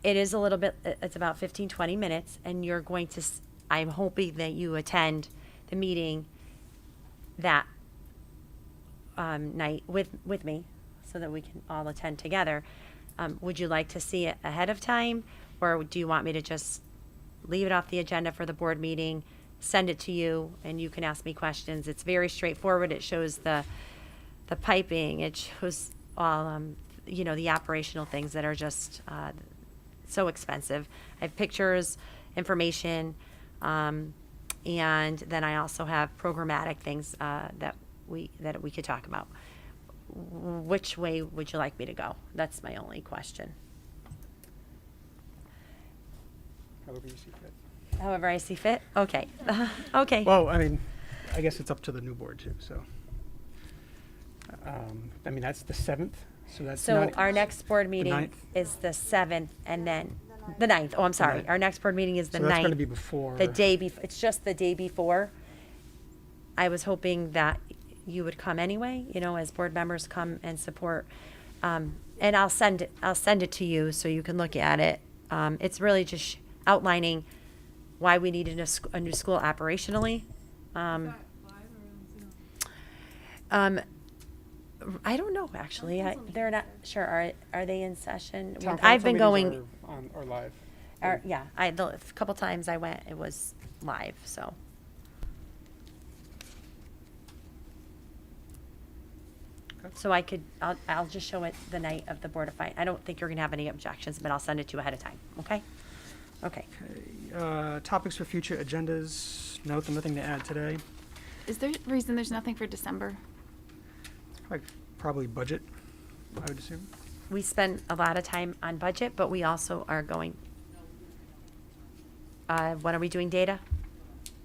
it is a little bit, it's about 15, 20 minutes, and you're going to, I'm hoping that you attend the meeting that night with me, so that we can all attend together. Would you like to see it ahead of time, or do you want me to just leave it off the agenda for the board meeting, send it to you, and you can ask me questions? It's very straightforward. It shows the piping. It shows all, the operational things that are just so expensive. I have pictures, information, and then I also have programmatic things that we could talk about. Which way would you like me to go? That's my only question. However you see fit. However I see fit? Okay. Okay. Well, I mean, I guess it's up to the new board too, so. I mean, that's the 7th, so that's So not. our next board meeting 9th. is the 7th, and then the 9th. Oh, I'm sorry. 9th. Our next board meeting is the 9th. So that's gonna be before. The day before. It's just the day before. I was hoping that you would come anyway, as board members come and support. And I'll send it to you so you can look at it. It's really just outlining why we needed a new school operationally. I don't know, actually. They're not sure. Are they in session? Town I've council been going. meetings are live. Yeah, a couple times I went, it was live, so. Okay. So I'll just show it the night of the Board of Finance. I don't think you're gonna have any objections, but I'll send it to you ahead of time, okay? Okay. Okay, topics for future agendas. Note, nothing to add today. Is there a reason there's nothing for December? Probably budget, I would assume. We spend a lot of time on budget, but we also are going, when are we doing data?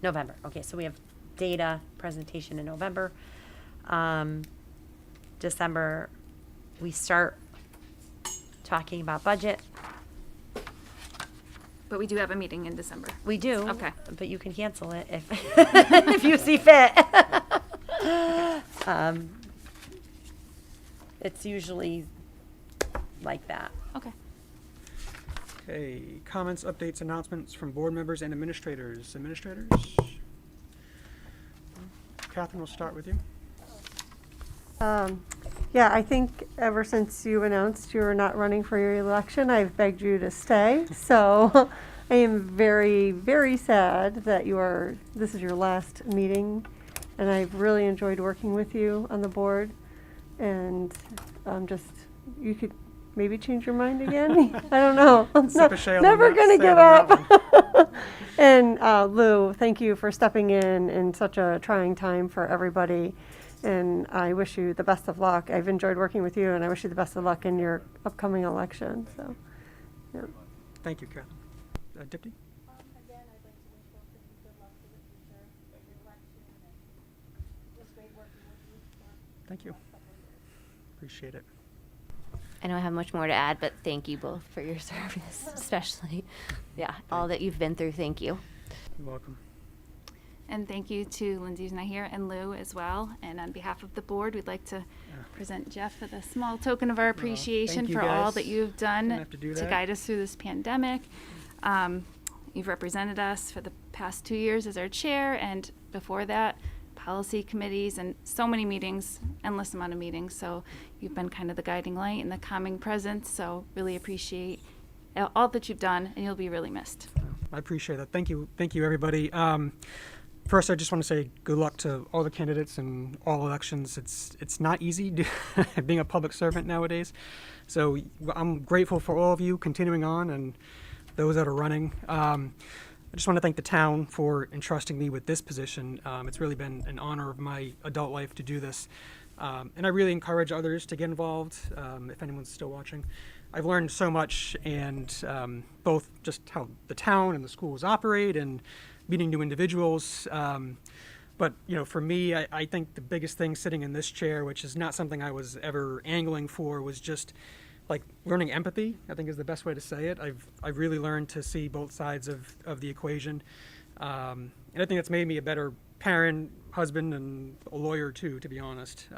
November. Okay, so we have data presentation in November. December, we start talking about budget. But we do have a meeting in December. We do. Okay. But you can cancel it if, if you see fit. It's usually like that. Okay. Okay, comments, updates, announcements from board members and administrators. Administrators? Catherine, we'll start with you. Yeah, I think ever since you announced you were not running for your election, I've begged you to stay. So I am very, very sad that this is your last meeting, and I've really enjoyed working with you on the board. And you could maybe change your mind again. I don't know. I'm never going to give up. And Lou, thank you for stepping in such a trying time for everybody. And I wish you the best of luck. I've enjoyed working with you, and I wish you the best of luck in your upcoming election. So, yeah. Thank you, Catherine. Dipti? Again, I'd like to wish both of you good luck for the future of your election, and it was great working with you for Thank you. the last couple of years. Appreciate it. I don't have much more to add, but thank you both for your service, especially, all that you've been through. Thank you. You're welcome. And thank you to Lindsay, who's not here, and Lou as well. And on behalf of the board, we'd like to present Jeff with a small token of our appreciation you for all guys. that you've done Didn't have to do that. guide us through this pandemic. You've represented us for the past 2 years as our chair, and before that, policy committees and so many meetings, endless amount of meetings. So you've been kind of the guiding light and the calming presence. So really appreciate all that you've done, and you'll be really missed. I appreciate that. Thank you, everybody. First, I just want to say good luck to all the candidates and all elections. It's not easy being a public servant nowadays. So I'm grateful for all of you continuing on and those that are running. I just want to thank the town for entrusting me with this position. It's really been an honor of my adult life to do this. And I really encourage others to get involved, if anyone's still watching. I've learned so much, and both just how the town and the schools operate and meeting new individuals. But, for me, I think the biggest thing sitting in this chair, which is not something I was ever angling for, was just like learning empathy, I think is the best way to say it. I've really learned to see both sides of the equation. And I think that's made me a better parent, husband, and a lawyer too, to be honest.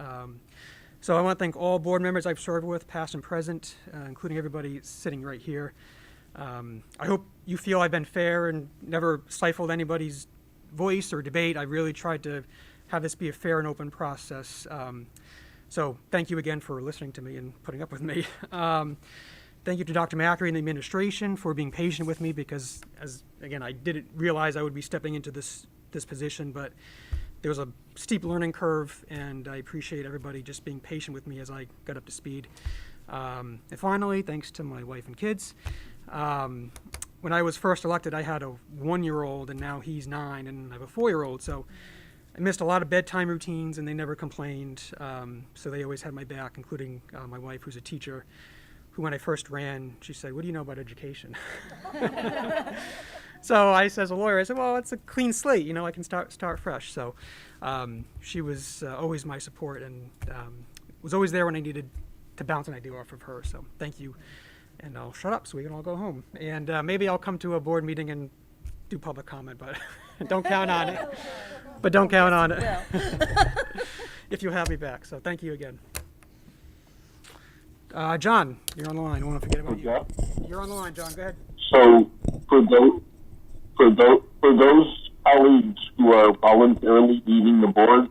So I want to thank all board members I've served with, past and present, including everybody sitting right here. I hope you feel I've been fair and never stifled anybody's voice or debate. I really tried to have this be a fair and open process. So thank you again for listening to me and putting up with me. Thank you to Dr. Macri and the administration for being patient with me, because, I didn't realize I would be stepping into this position, but there was a steep learning curve, and I appreciate everybody just being patient with me as I got up to speed. And finally, thanks to my wife and kids. When I was first elected, I had a 1-year-old, and now he's 9, and I have a 4-year-old. So I missed a lot of bedtime routines, and they never complained. So they always had my back, including my wife, who's a teacher, who, when I first ran, she said, "What do you know about education?" So I, as a lawyer, I said, "Well, it's a clean slate. I can start fresh." So she was always my support, and was always there when I needed to bounce an idea off of her. So thank you. And I'll shut up so we can all go home. And maybe I'll come to a board meeting and do public comment, but don't count on it. But don't count on it if you have me back. So thank you again. John, you're on the line. I don't want to forget about you. You're on the line, John. Go ahead. So for those colleagues who are voluntarily leaving the board,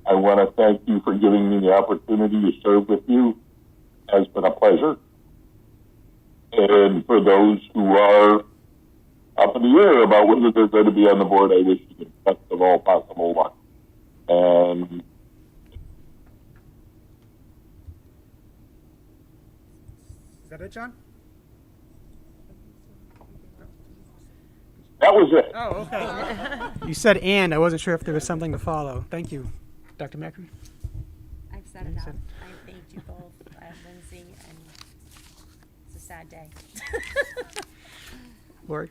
I want to thank you for giving me the opportunity to serve with you. It has been a pleasure. And for those who are up in the air about whether they're going to be on the board, I wish you the best of all possible luck. And is that it, John? that was it. Oh, okay. You said "and." I wasn't sure if there was something to follow. Thank you, Dr. Macri. I've said enough. I thanked you both, Lindsay, and it's a sad day. Lori?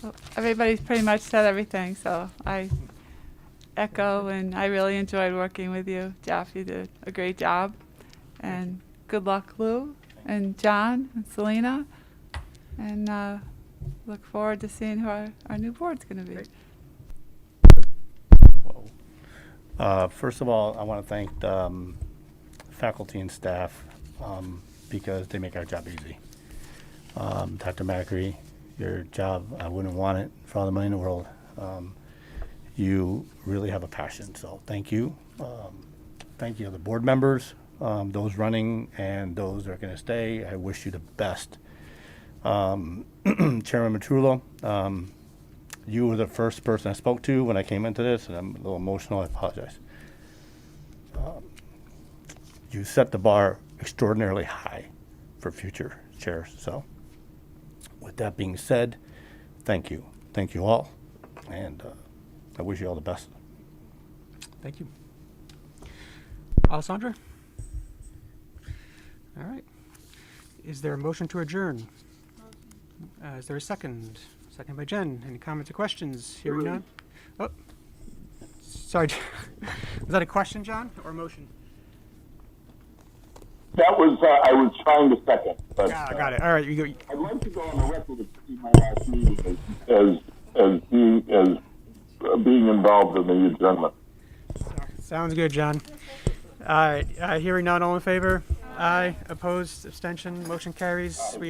Well, everybody's pretty much said everything, so I echo, and I really enjoyed working with you. Jeff, you did a great job. And good luck, Lou, and John, and Selena. And look forward to seeing who our new board's going to be. First of all, I want to thank the faculty and staff because they make our job easy. Dr. Macri, your job, I wouldn't want it for all the money in the world. You really have a passion, so thank you. Thank you to the board members, those running and those that are going to stay. I wish you the best. Chairman Matrullo, you were the first person I spoke to when I came into this, and I'm a little emotional. I apologize. You set the bar extraordinarily high for future chairs. So with that being said, thank you. Thank you all. And I wish you all the best. Thank you. Alessandra? All right. Is there a motion to adjourn? Is there a second? Second by Jen. Any comments or questions? Hearing none? Oh, sorry. Was that a question, John, or a motion? That was, I was trying to second. But, got it. All right. I'd like to go on the record of my last meeting as involved in the adjournment. Sounds good, John. All right, hearing none, all in favor? Aye. Opposed, abstention, motion carries. We